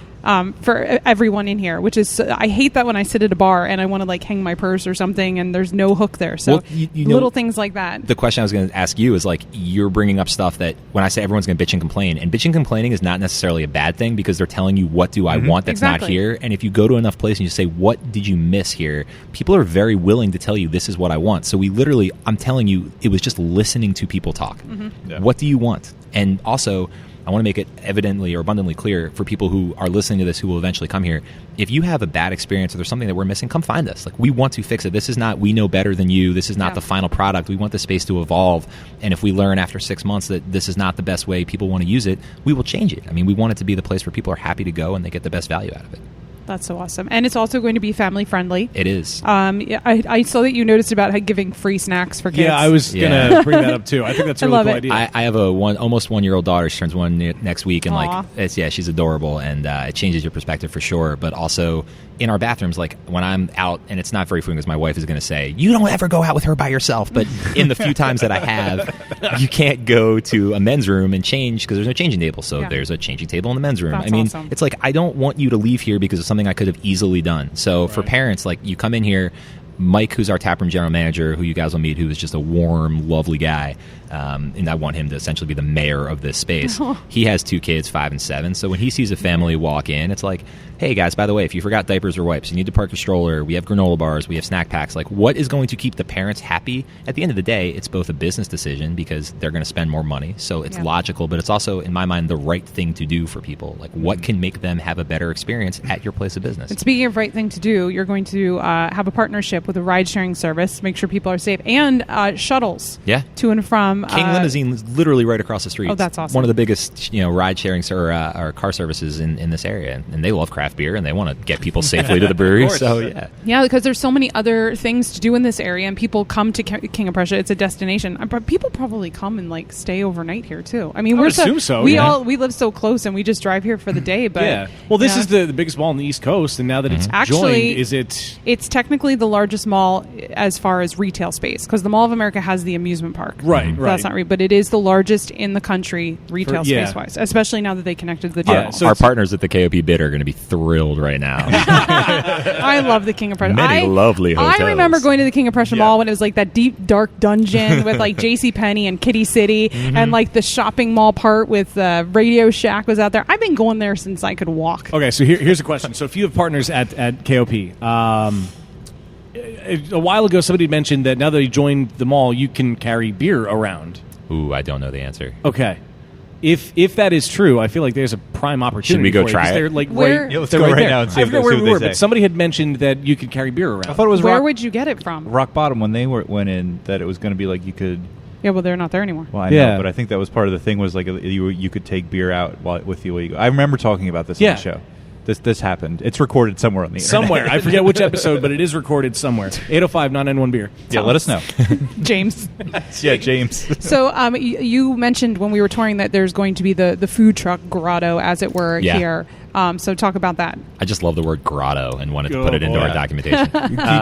for everyone in here, which is I hate that when I sit at a bar and I want to like hang my purse or something and there's no hook there. So Well, you know, little things like that. The question I was going to ask you is like, you're bringing up stuff that when I say everyone's going to bitch and complain, and bitch and complaining is not necessarily a bad thing because they're telling you what do I want that's not Exactly. here. And if you go to enough places and you say, what did you miss here? People are very willing to tell you this is what I want. So we literally, I'm telling you, it was just listening to people talk. Yeah. What do you want? And also, I want to make it evidently or abundantly clear for people who are listening to this who will eventually come here. If you have a bad experience or there's something that we're missing, come find us. Like, we want to fix it. This is not we know better than you. This is not the final product. We want the space to evolve. And if we learn after 6 months that this is not the best way people want to use it, we will change it. I mean, we want it to be the place where people are happy to go and they get the best value out of it. That's so awesome. And it's also going to be family friendly. It is. Yeah, I saw that you noticed about giving free snacks for kids. Yeah, I was going to bring that up too. I think that's a I really love cool it. idea. I have a almost 1 year old daughter. She turns one next week, and Aw. she's adorable, and it changes your perspective for sure. But also in our bathrooms, like when I'm out, and it's not very frequent because my wife is going to say, "You don't ever go out with her by yourself." But in the few times that I have, you can't go to a men's room and change because there's no changing table. So Yeah. there's a changing table in the men's room. That's I mean, awesome. it's like I don't want you to leave here because of something I could have easily done. So for parents, like you come in here. Mike, who's our taproom general manager, who you guys will meet, who is just a warm, lovely guy, and I want him to essentially be the mayor of this space. He has 2 kids, 5 and 7. So when he sees a family walk in, it's like, hey guys, by the way, if you forgot diapers or wipes, you need to park your stroller. We have granola bars, we have snack packs. Like, what is going to keep the parents happy? At the end of the day, it's both a business decision because they're going to spend more money, so it's logical, but it's also, in my mind, the right thing to do for people. Like, what can make them have a better experience at your place of business? And speaking of right thing to do, you're going to have a partnership with a ride-sharing service, make sure people are safe, and shuttles Yeah. to and from. King Limousine is literally right across the street. Oh, that's awesome. One of the biggest, ride-sharing or car services in this area, and they love craft beer, and they want to get people safely to the brewery. So yeah, Yeah, because there's so many other things to do in this area, and people come to King of Prussia. It's a destination. But people probably come and stay overnight here too. I mean, I would assume so, We yeah. we live so close, and we just drive here for the day. But yeah. Well, this yeah. is the biggest mall on the East Coast, and now that it's Actually, joined, is it... It's technically the largest mall as far as retail space, because the Mall of America has the amusement park. Right, So right. that's not right, but it is the largest in the country retail yeah. space wise, especially now that they connected the Yeah, two. so our it's- partners at the KOP bid are going to be thrilled right now. I love the King of Prussia. Many lovely hotels. I remember going to the King of Prussia Mall when it was that deep, dark dungeon with J.C. Penney and Kitty City, and the shopping mall part with Radio Shack was out there. I've been going there since I could walk. Okay, so here's a question. So if you have partners at KOP, a while ago somebody mentioned that now that you joined the mall, you can carry beer around. Ooh, I don't know the answer. Okay. If that is true, I feel like there's a prime opportunity. Should we go for you, try 'cause it? They're Where- right, Yeah, let's they're go right right there. now and see I if forget they- where see we what were, they but say. somebody had mentioned that you could carry beer around. I thought it was Where rock, would you get it from? rock bottom when they went in that it was going to be you could. Yeah, well, they're not there anymore. Well, I Yeah. know, but I think that was part of the thing was you could take beer out with you while you go. I remember talking about this Yeah. on the show. This happened. It's recorded somewhere on the internet. Somewhere. I forget which episode, but it is recorded somewhere. 805-991 beer. Yeah, let us know. James. Yeah, James. So you mentioned when we were touring that there's going to be the food truck grotto, as it were, Yeah. here. So talk about that. I just love the word grotto and wanted to Oh, put it into boy. our documentation.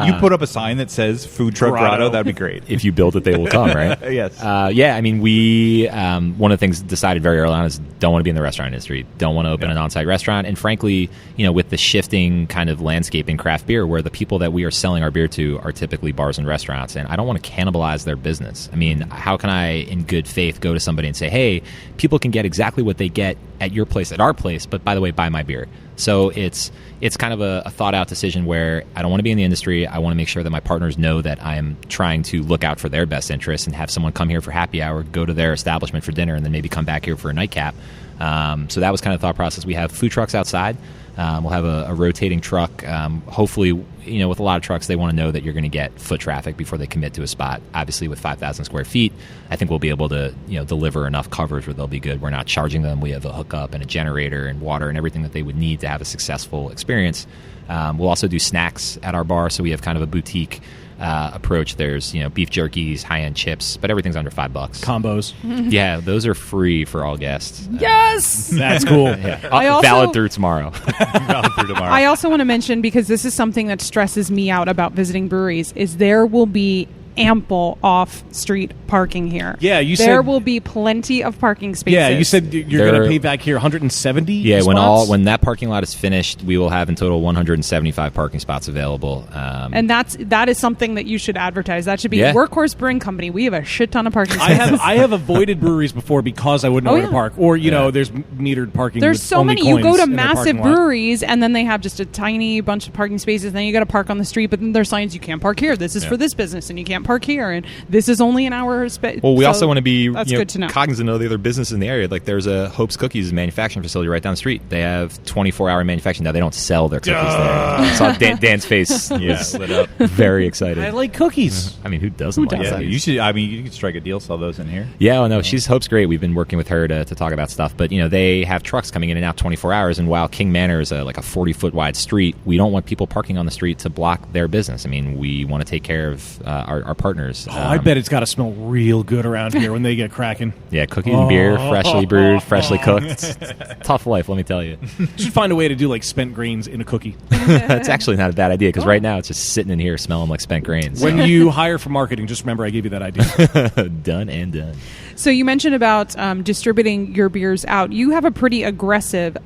you put up a sign that says "Food Truck Grotto. Grotto." That'd be great. If you build it, they will come, right? Yes. Yeah, I mean, we one of the things decided very early on is don't want to be in the restaurant industry, don't want to open an on-site restaurant, and frankly, with the shifting kind of landscape in craft beer, where the people that we are selling our beer to are typically bars and restaurants, and I don't want to cannibalize their business. I mean, how can I, in good faith, go to somebody and say, hey, people can get exactly what they get at your place, at our place, but by the way, buy my beer. So it's kind of a thought-out decision where I don't want to be in the industry. I want to make sure that my partners know that I am trying to look out for their best interests and have someone come here for happy hour, go to their establishment for dinner, and then maybe come back here for a nightcap. So that was kind of the thought process. We have food trucks outside. We'll have a rotating truck. Hopefully, with a lot of trucks, they want to know that you're going to get foot traffic before they commit to a spot. Obviously, with 5,000 square feet, I think we'll be able to deliver enough coverage where they'll be good. We're not charging them. We have a hookup and a generator and water and everything that they would need to have a successful experience. We'll also do snacks at our bar, so we have kind of a boutique approach. There's beef jerkies, high-end chips, but everything's under $5. Combos. Yeah, those are free for all guests. Yes! That's cool. Yeah. I also- Valid through tomorrow. Valid through tomorrow. I also want to mention, because this is something that stresses me out about visiting breweries, is there will be ample off-street parking here. Yeah, you there said- will be plenty of parking spaces. Yeah, you said you're going to There- pay back here 170 Yeah, spots? when that parking lot is finished, we will have in total 175 parking spots available. And that is something that you should advertise. That should be Yeah. Workhorse Brewing Company. We have a shit ton of parking I spaces. have avoided breweries before because I wouldn't know where to yeah. park. Or, there's metered parking. There's with so only many. You go coins to in their massive parking lot. breweries, and then they have just a tiny bunch of parking spaces. Then you got to park on the street, but then there's signs you can't park here. This is for this business, and you can't park here, and this is only an hour. Well, we also want to be that's good to know. cognizant of the other businesses in the area. Like there's a Hope's Cookies manufacturing facility right down the street. They have 24-hour manufacturing. Now they don't sell their cookies there. I saw Dan's face lit up. Very excited. I like cookies. I mean, who doesn't like Yeah, cookies? you should. I mean, you could strike a deal, sell those in here. Yeah, well, no, Hope's great. We've been working with her to talk about stuff. But, they have trucks coming in and out 24 hours. And while King Manor is like a 40-foot wide street, we don't want people parking on the street to block their business. I mean, we want to take care of our partners. I bet it's got to smell real good around here when they get cracking. Yeah, cookies and beer, freshly brewed, freshly cooked. It's a tough life, let me tell you. Should find a way to do like spent grains in a cookie. That's actually not a bad idea because right now it's just sitting in here smelling like spent grains. When you hire for marketing, just remember I gave you that idea. Done and done. So you mentioned about distributing your beers out. You have a pretty aggressive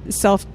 self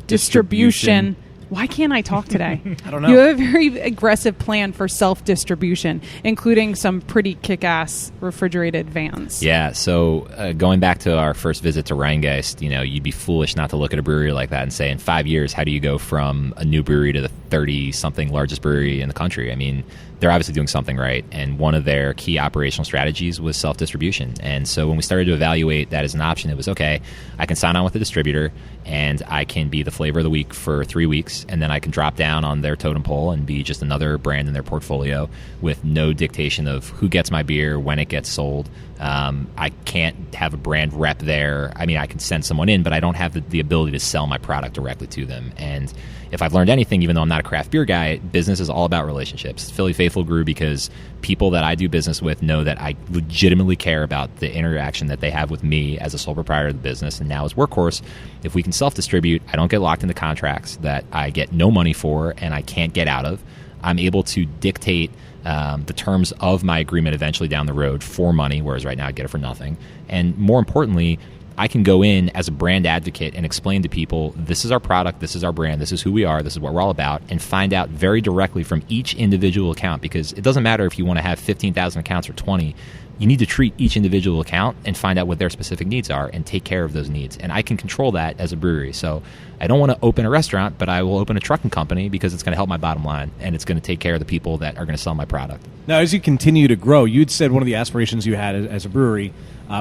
distribution. Why can't I talk today? I don't know. You have a very aggressive plan for self-distribution, including some pretty kick-ass refrigerated vans. Yeah, so going back to our first visit to Rheingeist, you'd be foolish not to look at a brewery like that and say, in 5 years, how do you go from a new brewery to the 30-something largest brewery in the country? I mean, they're obviously doing something right, and one of their key operational strategies was self-distribution. And so when we started to evaluate that as an option, it was, okay, I can sign on with a distributor, and I can be the flavor of the week for 3 weeks, and then I can drop down on their totem pole and be just another brand in their portfolio with no dictation of who gets my beer, when it gets sold. I can't have a brand rep there. I mean, I can send someone in, but I don't have the ability to sell my product directly to them. And if I've learned anything, even though I'm not a craft beer guy, business is all about relationships. Philly Faithful grew because people that I do business with know that I legitimately care about the interaction that they have with me as a sole proprietor of the business. And now as Workhorse, if we can self-distribute, I don't get locked into contracts that I get no money for and I can't get out of. I'm able to dictate the terms of my agreement eventually down the road for money, whereas right now I get it for nothing. And more importantly, I can go in as a brand advocate and explain to people, this is our product, this is our brand, this is who we are, this is what we're all about, and find out very directly from each individual account, because it doesn't matter if you want to have 15,000 accounts or 20. You need to treat each individual account and find out what their specific needs are and take care of those needs. And I can control that as a brewery. So I don't want to open a restaurant, but I will open a trucking company because it's going to help my bottom line and it's going to take care of the people that are going to sell my product. Now, as you continue to grow, you'd said one of the aspirations you had as a brewery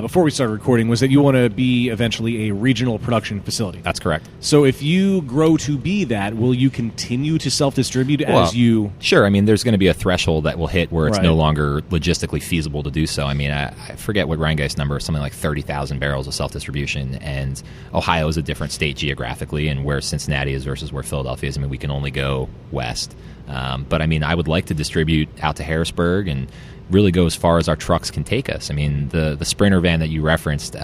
before we started recording was that you want to be eventually a regional production facility. That's correct. So if you grow to be that, will you continue to self-distribute as you... Sure. I mean, there's going to be a threshold that will hit where it's Right. no longer logistically feasible to do so. I mean, I forget what Rheingeist number is, something like 30,000 barrels of self-distribution, and Ohio is a different state geographically, and where Cincinnati is versus where Philadelphia is, I mean, we can only go west. But, I mean, I would like to distribute out to Harrisburg and really go as far as our trucks can take us. I mean, the Sprinter van that you referenced,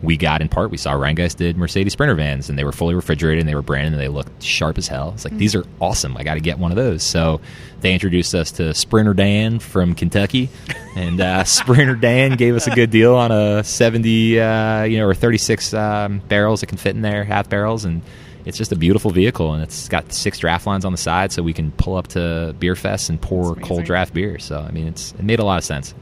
we got in part, we saw Rheingeist did Mercedes Sprinter vans, and they were fully refrigerated, and they were branded, and they looked sharp as hell. It's like, these are awesome. I got to get one of those. So they introduced us to Sprinter Dan from Kentucky, and Sprinter Dan gave us a good deal on a 70, or 36 barrels that can fit in there, half barrels, and it's just a beautiful vehicle, and it's got 6 draft lines on the side, so we can pull up to Beer Fest and pour cold draft beer. So, I mean, it made a lot of sense.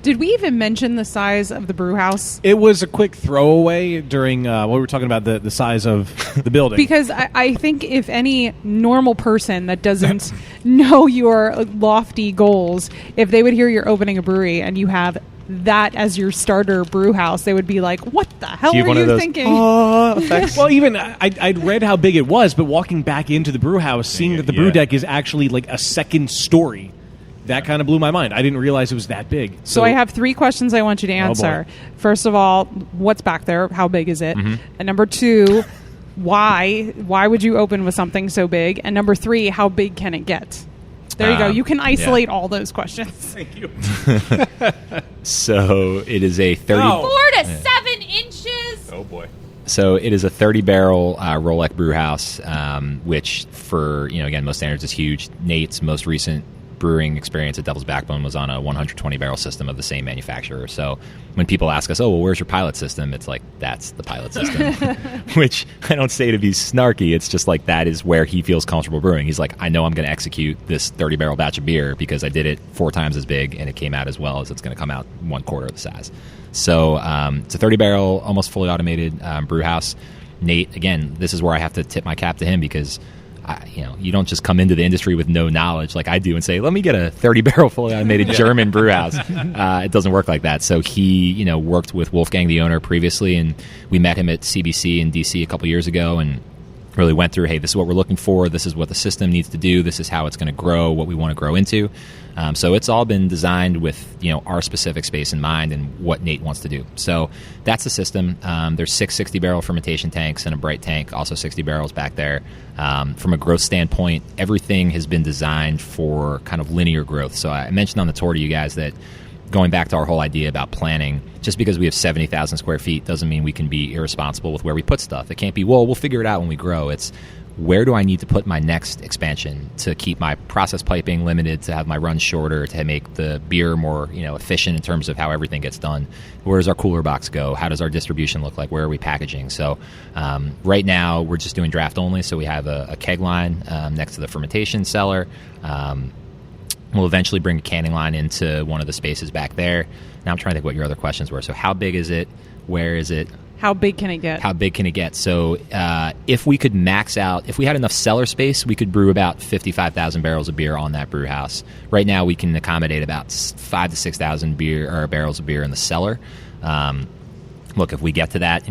Did we even mention the size of the brew house? It was a quick throwaway during what we were talking about, the size of the building. Because I think if any normal person that doesn't know your lofty goals, if they would hear you're opening a brewery and you have that as your starter brew house, they would be like, what the hell Do you have were one of you those, thinking? Well, even I'd read how big it was, but walking back into the brew house, seeing that the brew deck is actually like a second story, that kind of blew my mind. I didn't realize it was that big. So I have 3 questions I want you to answer. First of all, what's back there? How big is it? Mm-hmm. And number 2, why would you open with something so big? And number 3, how big can it get? There you go. You can isolate all those questions. Thank you. So it is a 30... No. 4 to 7 inches. Oh boy. So it is a 30-barrel Rolex brew house, which for, again, most standards is huge. Nate's most recent brewing experience at Devil's Backbone was on a 120-barrel system of the same manufacturer. So when people ask us, oh, well, where's your pilot system? It's like, that's the pilot system, which I don't say to be snarky. It's just like that is where he feels comfortable brewing. He's like, I know I'm going to execute this 30-barrel batch of beer because I did it 4 times as big, and it came out as well as it's going to come out 1/4 of the size. So it's a 30-barrel, almost fully automated brew house. Nate, again, this is where I have to tip my cap to him because you don't just come into the industry with no knowledge like I do and say, let me get a 30-barrel fully automated German brew house. It doesn't work like that. So he, worked with Wolfgang, the owner, previously, and we met him at CBC in DC a couple years ago and really went through, hey, this is what we're looking for. This is what the system needs to do. This is how it's going to grow, what we want to grow into. So it's all been designed with our specific space in mind and what Nate wants to do. So that's the system. There's 6 60-barrel fermentation tanks and a bright tank, also 60 barrels back there. From a growth standpoint, everything has been designed for kind of linear growth. So I mentioned on the tour to you guys that going back to our whole idea about planning, just because we have 70,000 square feet doesn't mean we can be irresponsible with where we put stuff. It can't be, we'll figure it out when we grow. It's where do I need to put my next expansion to keep my process piping limited, to have my runs shorter, to make the beer more efficient in terms of how everything gets done. Where does our cooler box go? How does our distribution look like? Where are we packaging? So right now we're just doing draft only. So we have a keg line next to the fermentation cellar. We'll eventually bring a canning line into one of the spaces back there. Now I'm trying to think what your other questions were. So how big is it? Where is it? How big can it get? How big can it get? So if we could max out, if we had enough cellar space, we could brew about 55,000 barrels of beer on that brew house. Right now we can accommodate about 5,000 to 6,000 barrels of beer in the cellar. Look, if we get to that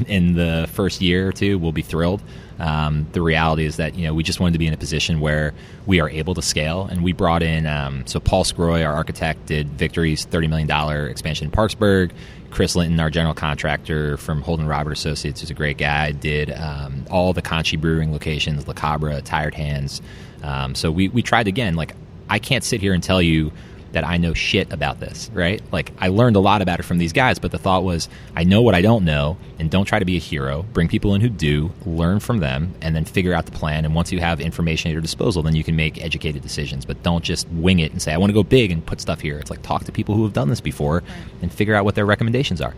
in the first year or two, we'll be thrilled. The reality is that we just wanted to be in a position where we are able to scale, and we brought in so Paul Scroy, our architect, did Victory's $30 million expansion in Parksburg. Chris Linton, our general contractor from Holden Robert Associates, who's a great guy, did all the Conchi Brewing locations, La Cabra, Tired Hands. So we tried again. Like, I can't sit here and tell you that I know shit about this, right? Like, I learned a lot about it from these guys, but the thought was, I know what I don't know, and don't try to be a hero. Bring people in who do, learn from them, and then figure out the plan. And once you have information at your disposal, then you can make educated decisions. But don't just wing it and say, I want to go big and put stuff here. It's like, talk to people who have done this before and figure out what their recommendations are.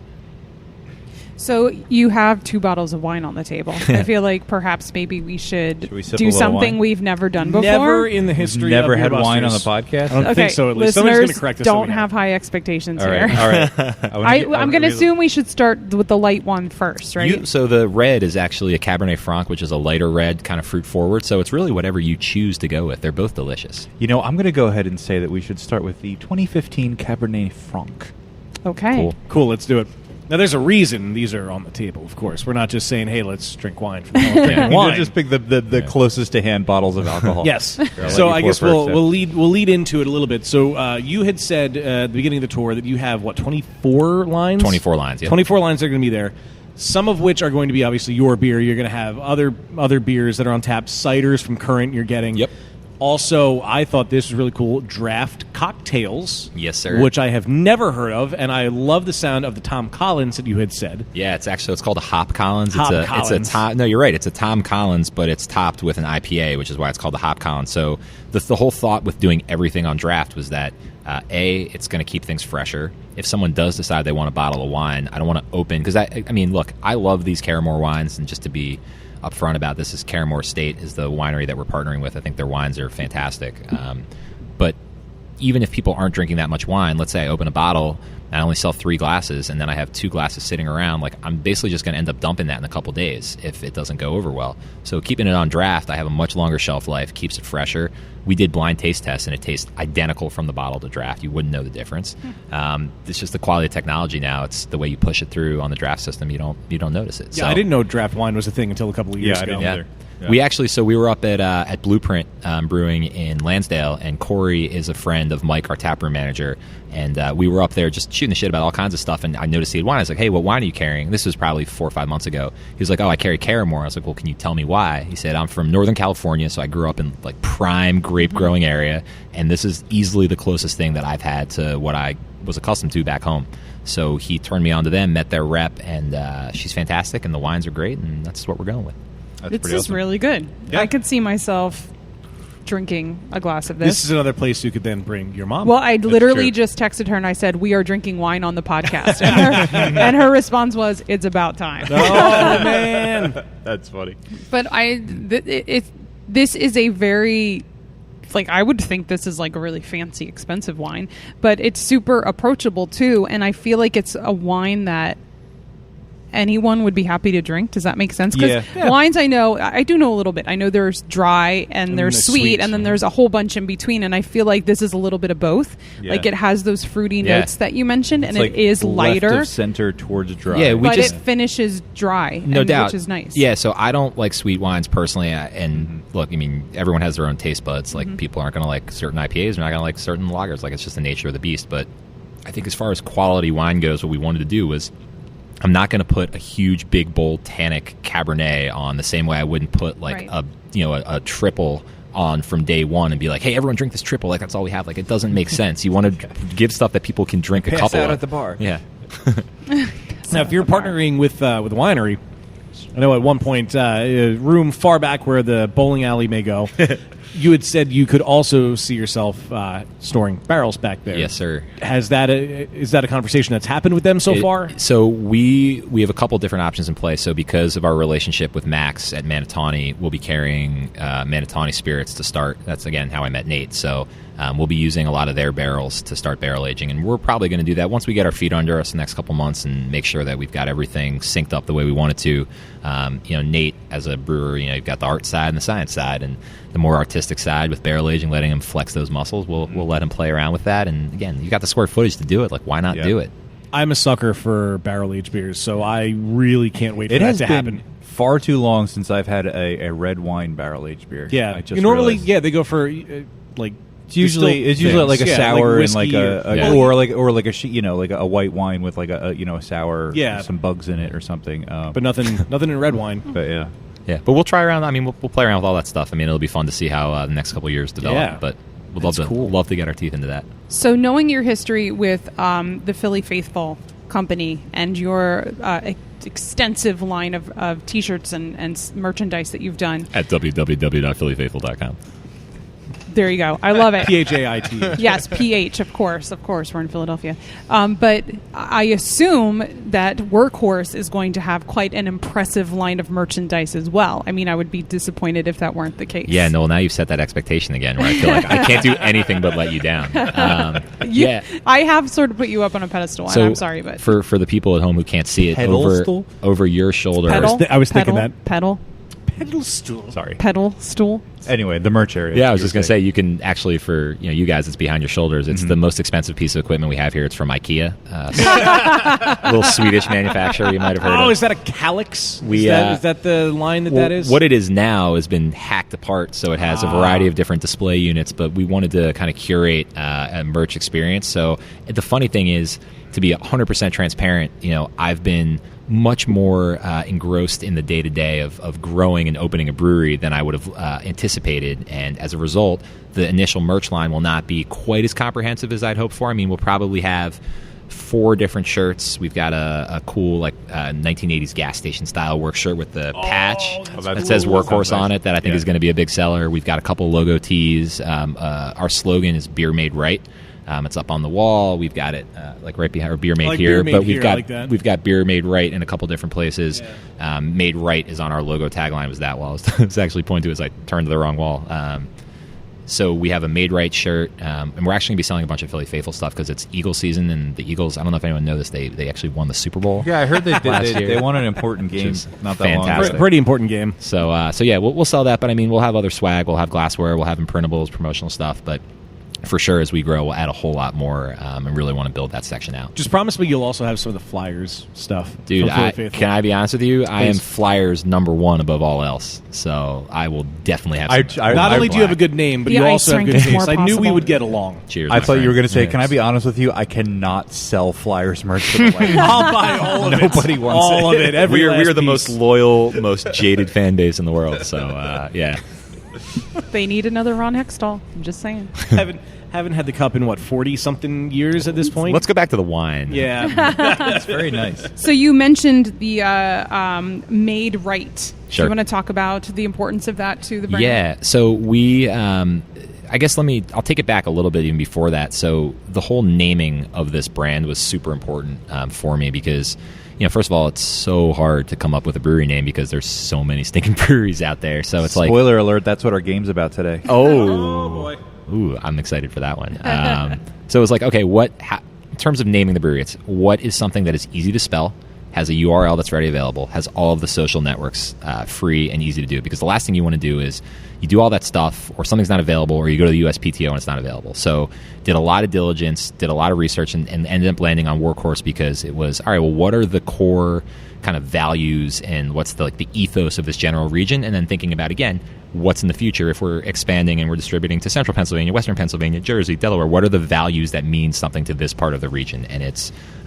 So you have 2 bottles of wine on the table. I feel like perhaps maybe we should Should we sip a do little something wine? we've never done before. Never in the history Never of had Beer wine on the Busters. podcast? I don't Okay, think so, at least. Somebody's going listeners, to correct us. don't have high expectations All right, here. all right. I'm going to assume we should start with the light one first, right? So the red is actually a Cabernet Franc, which is a lighter red, kind of fruit forward. So it's really whatever you choose to go with. They're both delicious. I'm going to go ahead and say that we should start with the 2015 Cabernet Franc. Okay. Cool, let's do it. Now, there's a reason these are on the table, of course. We're not just saying, hey, let's drink wine from the We'll just pick the closest to hand bottles of alcohol. Yes. Here, I'll let So you I pour guess first, we'll lead into it a little bit. So you had said at the beginning of the tour that you have, 24 lines? 24 lines, yeah. 24 lines are going to be there, some of which are going to be obviously your beer. You're going to have other beers that are on tap, ciders from Current you're getting. Yep. Also, I thought this was really cool, draft cocktails. Yes, sir. Which I have never heard of, and I love the sound of the Tom Collins that you had said. Yeah, it's called a Hop Collins. Collins. No, you're right. It's a Tom Collins, but it's topped with an IPA, which is why it's called the Hop Collins. So the whole thought with doing everything on draft was that it's going to keep things fresher. If someone does decide they want a bottle of wine, I don't want to open, because I mean, look, I love these Carramore wines, and just to be upfront about this, is Carramore Estate is the winery that we're partnering with. I think their wines are fantastic. But even if people aren't drinking that much wine, let's say I open a bottle, I only sell 3 glasses, and then I have 2 glasses sitting around, like, I'm basically just going to end up dumping that in a couple days if it doesn't go over well. So keeping it on draft, I have a much longer shelf life, keeps it fresher. We did blind taste tests, and it tastes identical from the bottle to draft. You wouldn't know the difference. It's just the quality of technology now. It's the way you push it through on the draft system. You don't notice it. Yeah, I didn't know draft wine was a thing until a couple of years I ago. didn't either. Yeah. We were up at Blueprint Brewing in Lansdale, and Corey is a friend of Mike, our taproom manager, and we were up there just shooting the shit about all kinds of stuff, and I noticed he had wine. I was like, hey, what wine are you carrying? This was probably 4 or 5 months ago. He was like, oh, I carry Carramore. I was like, well, can you tell me why? He said, I'm from Northern California, so I grew up in like prime grape growing area, and this is easily the closest thing that I've had to what I was accustomed to back home. So he turned me on to them, met their rep, and she's fantastic, and the wines are great, and that's what we're going with. This is really good. Yeah. I could see myself drinking a glass of This this. is another place you could then bring your mom. Well, I literally true. just texted her and I said, we are drinking wine on the podcast. And her response was, it's about time. Oh, man. That's funny. But this is a very, like, I would think this is like a really fancy, expensive wine, but it's super approachable too. And I feel like it's a wine that anyone would be happy to drink. Does that make sense? Because Yeah. wines, I do know a little bit. I know there's dry and there's there's sweet, sweet. and then there's a whole bunch in between. And I feel like this is a little bit of both. Yeah. Like it has those fruity Yeah. notes that you mentioned, and It's like it is left lighter, of center towards dry. Yeah, we but just- it finishes dry. No doubt, which is nice. Yeah, so I don't like sweet wines personally, and look, I mean, everyone has their own taste buds. Like people aren't going to like certain IPAs, they're not going to like certain lagers. Like it's just the nature of the beast. But I think as far as quality wine goes, what we wanted to do was, I'm not going to put a huge, big, bold, tannic Cabernet on the same way I wouldn't put like Right. a triple on from day one and be like, hey, everyone drink this triple. Like that's all we have. Like it doesn't make sense. You want to give stuff that people can drink a Pass couple out of. at the bar. Yeah. Now, if you're partnering with a winery, I know at one point, a room far back where the bowling alley may go, you had said you could also see yourself storing barrels back there. Yes, sir. Is that a conversation that's happened with them so far? So we have a couple different options in place. So because of our relationship with Max at Manatawny, we'll be carrying Manatawny spirits to start. That's, again, how I met Nate. So we'll be using a lot of their barrels to start barrel aging. And we're probably going to do that once we get our feet under us the next couple months and make sure that we've got everything synced up the way we want it to. Nate, as a brewer, you've got the art side and the science side. And the more artistic side with barrel aging, letting him flex those muscles, we'll let him play around with that. And again, you got the square footage to do it. Like, why not do it? I'm a sucker for barrel aged beers, so I really can't wait for It that has to been happen. far too long since I've had a red wine barrel aged beer. Yeah, I just normally, realized. they go for like. It's usually like a Yeah, sour like and like whiskey or like a like a white wine with like a sour, Yeah. some bugs in it or something. but nothing in red wine. But yeah. Yeah, but we'll try around. I mean, we'll play around with all that stuff. I mean, it'll be fun to see how the next couple of years develop. Yeah. But we'd love to get our teeth into that. So, knowing your history with the Philly Faithful Company and your extensive line of T-shirts and merchandise that you've done, At www.phillyfaithful.com. there you go. I love it. PHAIT. Yes, PH, of course. We're in Philadelphia. But I assume that Workhorse is going to have quite an impressive line of merchandise as well. I mean, I would be disappointed if that weren't the case. Yeah, no, now you've set that expectation again where I feel like I can't do anything but let you down. Yeah. I have sort of put you up on a pedestal, and So I'm sorry, but for the people at home who can't see it, Pedestal? over your shoulder. pedal. I was thinking pedal, that. pedal, Pedal stool. Sorry. pedal, stool. Anyway, the merch area. Yeah, I was just going to say, you can actually, for you guys, it's behind your shoulders. It's Mm-hmm. the most expensive piece of equipment we have here. It's from IKEA, a little Swedish manufacturer you might have heard of. Oh, is that a calyx? We, is that the line that is? What it is now has been hacked apart, so it has a variety of different display units, but we wanted to kind of curate a merch experience. So the funny thing is, to be 100% transparent, I've been much more engrossed in the day-to-day of growing and opening a brewery than I would have anticipated. And as a result, the initial merch line will not be quite as comprehensive as I'd hoped for. I mean, we'll probably have 4 different shirts. We've got a cool 1980s gas station style work shirt with the patch that says Workhorse on it that I think is going to be a big seller. We've got a couple logo tees. Our slogan is Beer Made Right. It's up on the wall. We've got it right behind our Beer Made Here, Beer Made but Here, I like that. we've got Beer Made Right in a couple different places. Made Right is on our logo tagline. Was that wall? I was actually pointing to as I turned to the wrong wall. So we have a Made Right shirt, and we're actually going to be selling a bunch of Philly Faithful stuff because it's Eagle season, and the Eagles, I don't know if anyone knows this, they actually won the Super Bowl. Yeah, I heard they Last year. they won an important game is not that long fantastic. ago. Pretty important game. So yeah, we'll sell that, but I mean, we'll have other swag, we'll have glassware, we'll have imprintables, promotional stuff, but for sure, as we grow, we'll add a whole lot more, and really want to build that section out. Just promise me you'll also have some of the Flyers stuff. Dude, from Philly Faithful. can I be honest with you? I am Please. Flyers #1 above all else. So I will definitely have some. Not only do you have a good name, but The you ice also have rink good is taste. more I knew we possible. would get along. Cheers. I my thought you were friend. going to say, Yes. "Can I be honest with you? I cannot sell Flyers merch for the life of me." I'll buy all of it. Nobody wants all it. of it. Every We are last the most piece. loyal, most jaded fan base in the world. So yeah. They need another Ron Hextall. I'm just saying. haven't had the cup in 40-something years at this point. Let's go back to the wine. Yeah. It's very nice. So you mentioned the Made Right. Do Sure. you want to talk about the importance of that to the brand? Yeah. So we, I guess I'll take it back a little bit even before that. So the whole naming of this brand was super important for me because, first of all, it's so hard to come up with a brewery name because there's so many stinking breweries out there. So it's like, Spoiler alert, that's what our game's about today. oh boy. Ooh, I'm excited for that one. So it was like, okay, in terms of naming the brewery, what is something that is easy to spell, has a URL that's ready available, has all of the social networks free and easy to do. Because the last thing you want to do is you do all that stuff, or something's not available, or you go to the USPTO and it's not available. So did a lot of diligence, did a lot of research, and ended up landing on Workhorse because it was, all right, well, what are the core kind of values and what's the ethos of this general region? And then thinking about, again, what's in the future if we're expanding and we're distributing to central Pennsylvania, western Pennsylvania, Jersey, Delaware. What are the values that mean something to this part of the region and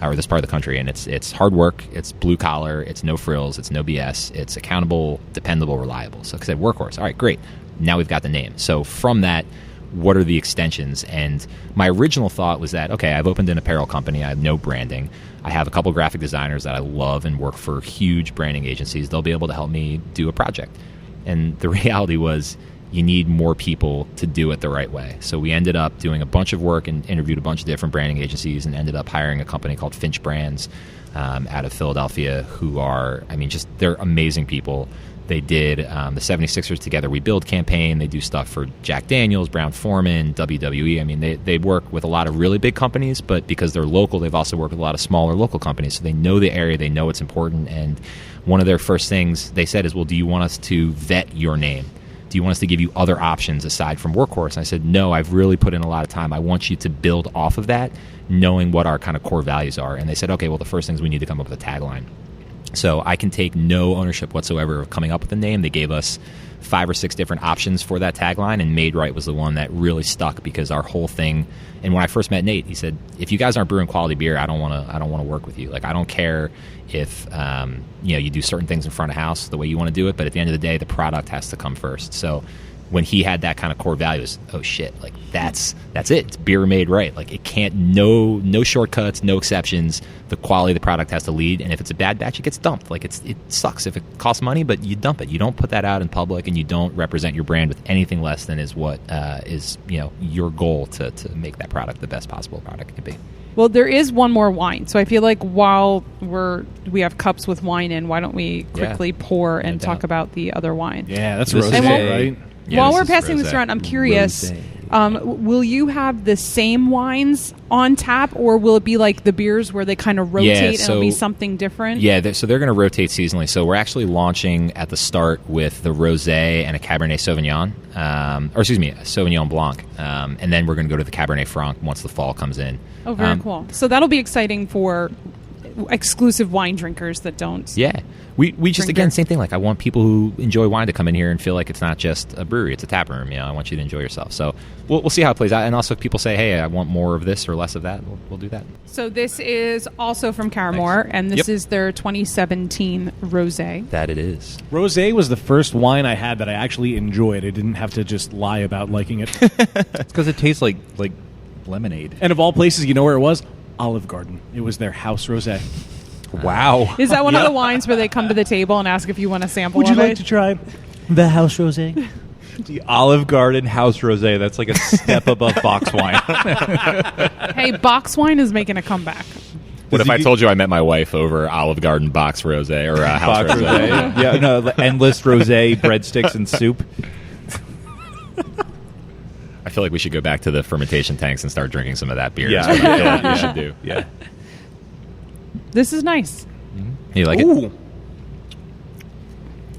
or this part of the country? And it's hard work, it's blue collar, it's no frills, it's no BS, it's accountable, dependable, reliable. So I said Workhorse. All right, great. Now we've got the name. So from that, what are the extensions? And my original thought was that, okay, I've opened an apparel company. I have no branding. I have a couple graphic designers that I love and work for huge branding agencies. They'll be able to help me do a project. And the reality was you need more people to do it the right way. So we ended up doing a bunch of work and interviewed a bunch of different branding agencies and ended up hiring a company called Finch Brands out of Philadelphia who are, they're amazing people. They did the 76ers Together We Build campaign. They do stuff for Jack Daniels, Brown-Forman, WWE. They work with a lot of really big companies, but because they're local, they've also worked with a lot of smaller local companies. So they know the area, they know it's important. And one of their first things they said is, well, do you want us to vet your name? Do you want us to give you other options aside from Workhorse? And I said, no, I've really put in a lot of time. I want you to build off of that, knowing what our kind of core values are. And they said, okay, well, the first thing is we need to come up with a tagline. So I can take no ownership whatsoever of coming up with a name. They gave us 5 or 6 different options for that tagline, and Made Right was the one that really stuck because our whole thing. And when I first met Nate, he said, "If you guys aren't brewing quality beer, I don't want to work with you. Like, I don't care if you do certain things in front of house the way you want to do it, but at the end of the day, the product has to come first." So when he had that kind of core values, oh shit, like that's it. It's beer made right. Like it can't, no shortcuts, no exceptions. The quality of the product has to lead, and if it's a bad batch, it gets dumped. Like it sucks if it costs money, but you dump it. You don't put that out in public, and you don't represent your brand with anything less than is what is your goal to make that product the best possible product it can be. Well, there is one more wine, so I feel like while we have cups with wine in, why don't we quickly pour and talk about the other wine? Yeah, that's This is rosé, right? Yeah, while this we're is passing rosé. this around, I'm curious. Rosé. Will you have the same wines on tap, or will it be like the beers where they kind of rotate and it'll be something different? Yeah, so they're going to rotate seasonally. So we're actually launching at the start with the Rosé and a Cabernet Sauvignon, a Sauvignon Blanc, and then we're going to go to the Cabernet Franc once the fall comes in. Oh, very cool. So that'll be exciting for exclusive wine drinkers that don't. Yeah. We just, drink again, beer. same thing. Like, I want people who enjoy wine to come in here and feel like it's not just a brewery, it's a tap room. I want you to enjoy yourself. So we'll see how it plays out. And also if people say, hey, I want more of this or less of that, we'll do that. So this is also from Caramore, and this is their 2017 Rosé. That it is. Rosé was the first wine I had that I actually enjoyed. I didn't have to just lie about liking it. It's because it tastes like lemonade. And of all places, you know where it was? Olive Garden. It was their house rosé. Wow. Is that one of the wines where they come to the table and ask if you want a sample Would you of like it? to try the house rosé? The Olive Garden House Rosé. That's like a step above box wine. Hey, box wine is making a comeback. What if I told you I met my wife over Olive Garden box rosé or house Box rosé? Rosé. Yeah, no, endless rosé, breadsticks, and soup. I feel like we should go back to the fermentation tanks and start drinking some of that beer. Yeah. That's what I feel like we should do. Yeah. This is nice. You like Ooh. it?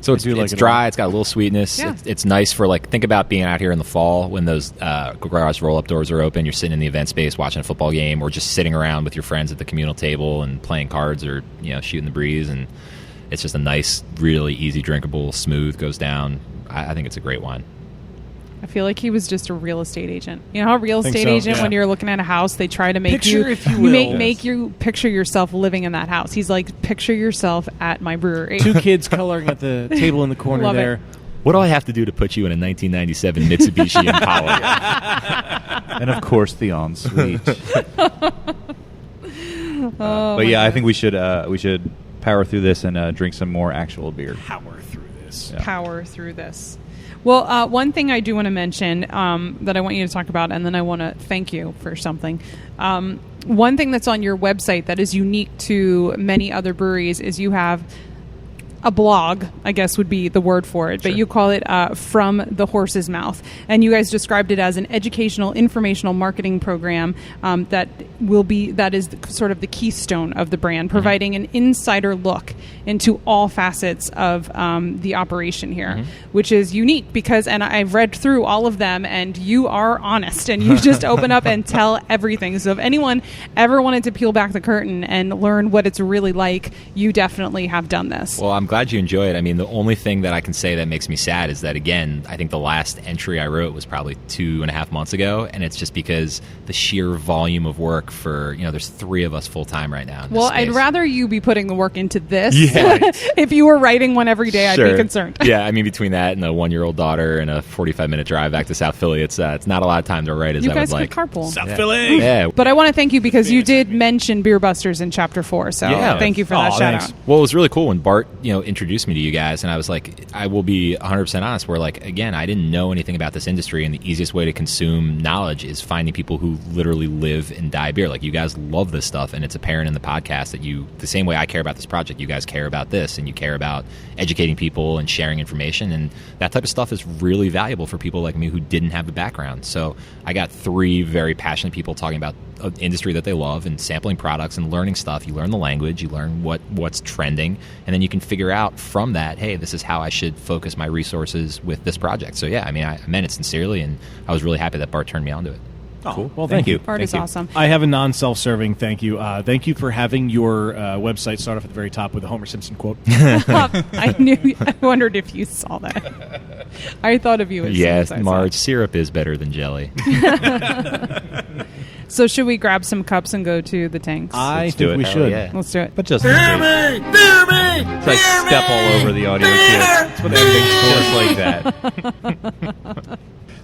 So it's do like it a dry. lot. It's got a little sweetness. Yeah. It's nice for, like, think about being out here in the fall when those garage roll-up doors are open. You're sitting in the event space watching a football game, or just sitting around with your friends at the communal table and playing cards, or shooting the breeze. And it's just a nice, really easy drinkable, smooth, goes down. I think it's a great wine. I feel like he was just a real estate agent. You know how a real Think estate so, agent, yeah. when you're looking at a house, they try to make Picture, you, if you will. make you picture yourself living in that house. He's like, picture yourself at my brewery. 2 kids coloring at the table in the corner Love it. there. What do I have to do to put you in a 1997 Mitsubishi Impala? And of course, the ensuite. But yeah, I think we should power through this and drink some more actual beer. Power through this. Power through this. Well, one thing I do want to mention that I want you to talk about, and then I want to thank you for something. One thing that's on your website that is unique to many other breweries is you have a blog, I guess would be the word for it, but you call it From the Horse's Mouth. And you guys described it as an educational, informational marketing program that is sort of the keystone of the brand, providing an insider look into all facets of the operation here, which is unique because, and I've read through all of them, and you are honest, and you just open up and tell everything. So if anyone ever wanted to peel back the curtain and learn what it's really like, you definitely have done this. Well, I'm glad you enjoy it. I mean, the only thing that I can say that makes me sad is that, again, I think the last entry I wrote was probably 2.5 months ago, and it's just because the sheer volume of work for, there's 3 of us full-time right now in this Well, space. I'd rather you be putting the work into this. Yeah. If you were writing one every day, I'd be concerned. Yeah, I mean, between that and a 1-year-old daughter and a 45-minute drive back to South Philly, it's not a lot of time to write as You I guys would could like. carpool. South Philly. Yeah. But I want to thank you because you did mention Beer Busters in Chapter 4, so Yeah. thank you for that shout thanks. out. Well, it was really cool when Bart, introduced me to you guys, and I was like, I will be 100% honest, where, like, again, I didn't know anything about this industry, and the easiest way to consume knowledge is finding people who literally live and die beer. Like, you guys love this stuff, and it's apparent in the podcast that the same way I care about this project, you guys care about this, and you care about educating people and sharing information, and that type of stuff is really valuable for people like me who didn't have the background. So I got 3 very passionate people talking about an industry that they love and sampling products and learning stuff. You learn the language, you learn what's trending, and then you can figure out from that, hey, this is how I should focus my resources with this project. So yeah, I mean, I meant it sincerely, and I was really happy that Bart turned me onto it. Cool. Well, thank you. Bart is awesome. I have a non-self-serving thank you. Thank you for having your website start off at the very top with a Homer Simpson quote. I wondered if you saw that. I thought of you as soon Yes, as I saw Marge, it. syrup is better than jelly. So should we grab some cups and go to the tanks? I Let's do think it. we Hell should. yeah. Let's do it. But just in case. It's like step all over the audio cue. That's what everything's just like that.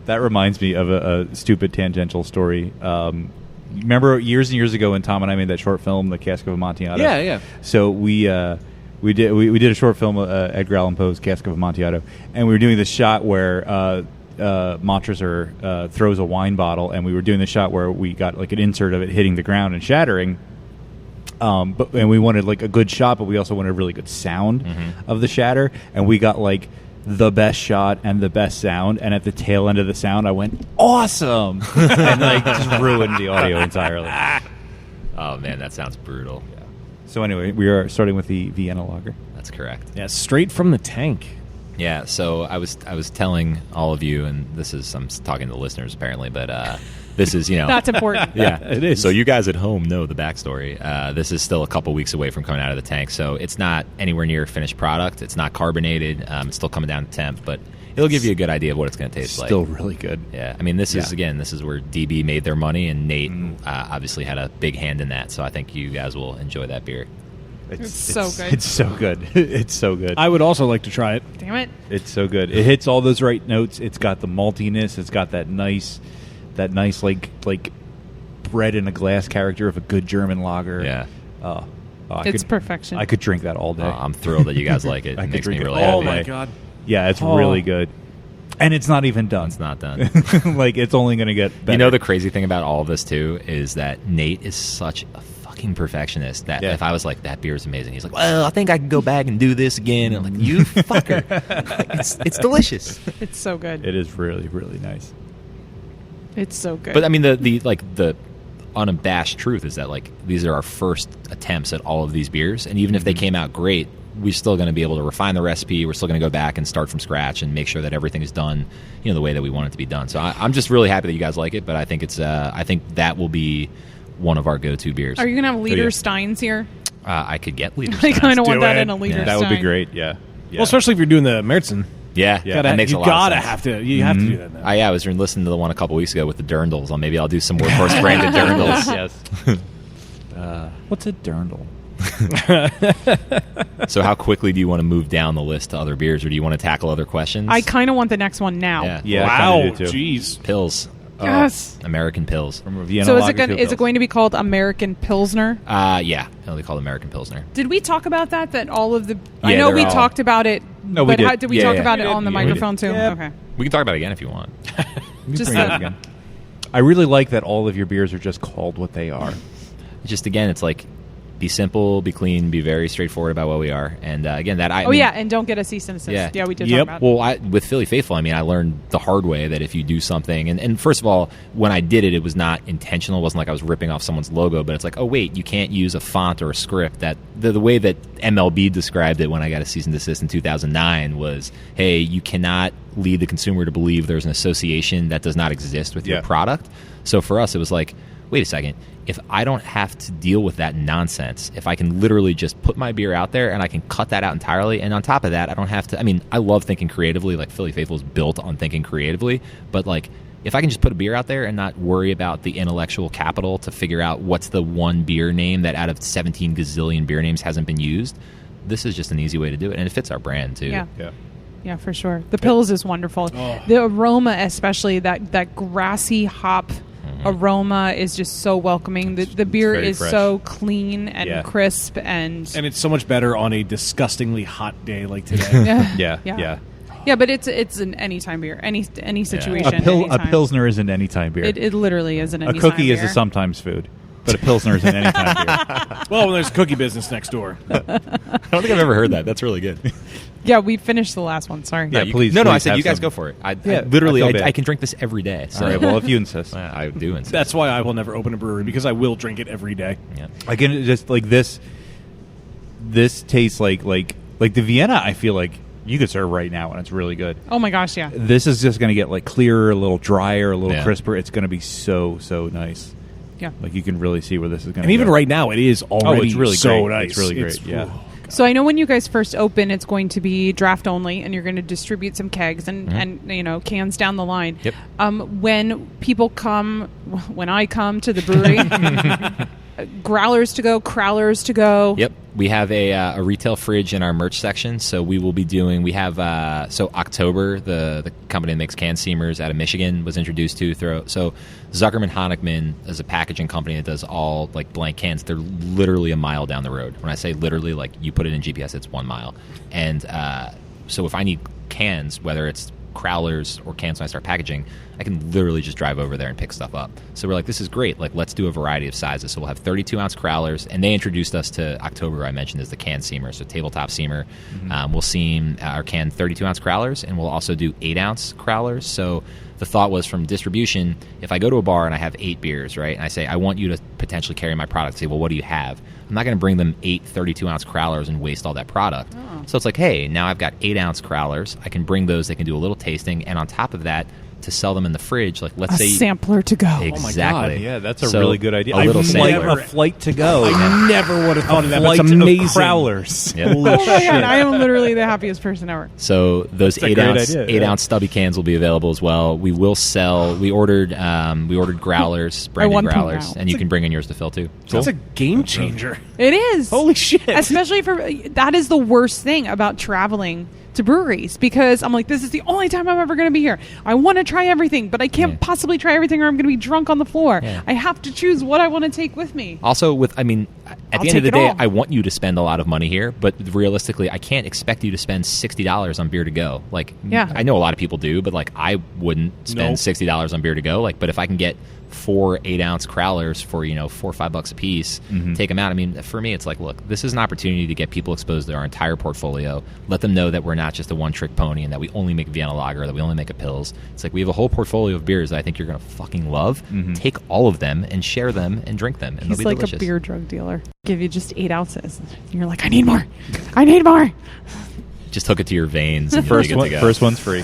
That reminds me of a stupid tangential story. Remember years and years ago when Tom and I made that short film, The Cask of Amontillado? Yeah. So we did a short film, Edgar Allan Poe's Cask of Amontillado, and we were doing this shot where Montressor throws a wine bottle, and we were doing the shot where we got like an insert of it hitting the ground and shattering. And we wanted like a good shot, but we also wanted a really good sound of the shatter, and we got like the best shot and the best sound, and at the tail end of the sound I went awesome and like just ruined the audio entirely. Oh man, that sounds brutal. So anyway, we are starting with the Vienna Lager. That's correct. Yeah, straight from the tank. Yeah, so I was telling all of you, and I'm talking to the listeners apparently, but this is That's important. yeah, it is. So you guys at home know the backstory. This is still a couple weeks away from coming out of the tank, so it's not anywhere near a finished product. It's not carbonated. It's still coming down to temp, but it'll give you a good idea of what it's going to taste like. Still really good. Yeah, I mean, this is where DB made their money, and Nate obviously had a big hand in that. So I think you guys will enjoy that beer. It's so good. It's so good. It's so good. I would also like to try it. Damn it. It's so good. It hits all those right notes. It's got the maltiness. It's got that nice like bread in a glass character of a good German lager. Yeah. It's perfection. I could drink that all day. I'm thrilled that you guys like it. I It could makes me drink it really all happy. day. God. Yeah, it's Oh. really good. And it's not even done. It's not done. Like, it's only going to get better. You know, the crazy thing about all of this too is that Nate is such a fucking perfectionist that if I was like, that beer is amazing, he's like, well, I think I can go back and do this again. And I'm like, you fucker. It's delicious. It's so good. It is really, really nice. It's so good. But I mean, the unabashed truth is that like these are our first attempts at all of these beers, and even if they came out great, we're still going to be able to refine the recipe. We're still going to go back and start from scratch and make sure that everything is done, the way that we want it to be done. So I'm just really happy that you guys like it. But I think I think that will be one of our go-to beers. Are you going to have liter yeah. Steins here? I could get Liter I kind of do want that it. in a liter Yeah. That would be Stein. great, yeah. Well, especially if you're doing the Märzen. Yeah, that makes a lot of sense. have to. You have to do that now. I was listening to the one a couple weeks ago with the Dirndls. Maybe I'll do some Workhorse branded Dirndls. Yes. What's a dirndl? So how quickly do you want to move down the list to other beers, or do you want to tackle other questions? I kind of want the next one now. Yeah. Yeah, I Wow. kinda do too. Jeez. Pills. Yes. American Pills. From a Vienna So is Lager to it going to be called American Pilsner? Yeah. It'll be called American Pilsner. Did we talk about that? That all of the I Yeah, know they're we all- talked about it. No, we but did. How, did we Yeah, talk yeah. about We it did. on the Yeah, we microphone did. too? Yeah. Okay. We can talk about it again if you want. You Just bring it that. up again. I really like that all of your beers are just called what they are. Just again, it's like Be simple, be clean, be very straightforward about what we are. And again, that I mean, and don't get a cease and desist. Yeah, we did talk about it. Well, with Philly Faithful, I mean, I learned the hard way that if you do something, and first of all, when I did it, it was not intentional. It wasn't like I was ripping off someone's logo, but it's like, oh, wait, you can't use a font or a script. That the way that MLB described it when I got a cease and desist in 2009 was, hey, you cannot lead the consumer to believe there's an association that does not exist with your product. So for us, it was like, wait a second. If I don't have to deal with that nonsense, if I can literally just put my beer out there and I can cut that out entirely, and on top of that, I don't have to, I mean, I love thinking creatively, like Philly Faithful is built on thinking creatively, but like, if I can just put a beer out there and not worry about the intellectual capital to figure out what's the one beer name that out of 17 gazillion beer names hasn't been used, this is just an easy way to do it, and it fits our brand too. Yeah, for sure. The Pils is wonderful. The aroma, especially that grassy hop aroma, is just so welcoming. The beer is fresh. so clean and crisp, and it's so much better on a disgustingly hot day like today. Yeah, but it's an anytime beer, any situation. A anytime. Pilsner isn't anytime beer. It literally is an a anytime cookie beer. is a sometimes food, but a Pilsner is an anytime beer. Well, when there's cookie business next door. I don't think I've ever heard that. That's really good. Yeah, we finished the last one. Sorry. Yeah, you, please. No, I please said have you guys some. go for it. I feel literally, bad. I can drink this every day. So. All right, well, if you insist. I do insist. That's why I will never open a brewery, because I will drink it every day. Yeah. Again, just like this tastes like the Vienna. I feel like you could serve right now, and it's really good. Oh my gosh, yeah. This is just going to get like clearer, a little drier, a little Yeah. crisper. It's going to be so nice. Yeah. Like you can really see where this is going to. And even right now, it is already it's really so great. nice. It's really great. Yeah. So I know when you guys first open, it's going to be draft only, and you're going to distribute some kegs and cans down the line. Yep. When people come, when I come to the brewery, growlers to go, crowlers to go. Yep. We have a retail fridge in our merch section, so we will be doing. We have October, the company that makes can seamers out of Michigan, was introduced to. So Zuckerman Honickman is a packaging company that does all like blank cans. They're literally a mile down the road. When I say literally, like you put it in GPS, it's 1 mile. And so if I need cans, whether it's crowlers or cans when I start packaging, I can literally just drive over there and pick stuff up. So we're like, this is great. Like, let's do a variety of sizes. So we'll have 32-ounce crowlers, and they introduced us to October, I mentioned, as the can seamer, so tabletop seamer. We'll seam our can 32-ounce crowlers, and we'll also do 8-ounce crowlers. So the thought was, from distribution, if I go to a bar and I have 8 beers, right, and I say, I want you to potentially carry my product, say, well, what do you have? I'm not going to bring them 8 32-ounce crowlers and waste all that product. So it's like, hey, now I've got 8-ounce crowlers. I can bring those. They can do a little tasting. And on top of that, to sell them in the fridge, like let's A say sampler to go. Exactly. Yeah, that's a So, really good idea. A little sampler. A flight to go. I never would have thought of that. That's Flight amazing. of crowlers. Yep. Oh my god, I am literally the happiest person ever. So those That's a great 8-ounce idea, 8-ounce stubby cans will be available as well. We will sell. We ordered growlers, branded want them growlers, now. and you can bring in yours to fill too. That's a game changer. It is. Holy shit. Especially that is the worst thing about traveling to breweries, because I'm like, this is the only time I'm ever going to be here. I want to try everything, but I can't possibly try everything or I'm going to be drunk on the floor. Yeah. I have to choose what I want to take with me. Also, at I'll the end of take the it day, all. I want you to spend a lot of money here, but realistically, I can't expect you to spend $60 on beer to go. Like, Yeah. I know a lot of people do, but like, I wouldn't spend Nope. $60 on beer to go. Like, but if I can get 4 8-ounce crowlers for $4 or $5 a piece, take them out. I mean, for me, it's like, look, this is an opportunity to get people exposed to our entire portfolio. Let them know that we're not just a one-trick pony and that we only make Vienna Lager, that we only make a Pils. It's like we have a whole portfolio of beers that I think you're going to fucking love. Take all of them and share them and drink them, and He's they'll be like delicious. a beer drug dealer. Give you just 8 ounces. And you're like, I need more. I need more. Just hook it to your veins. And you'll be good to go. First one's free.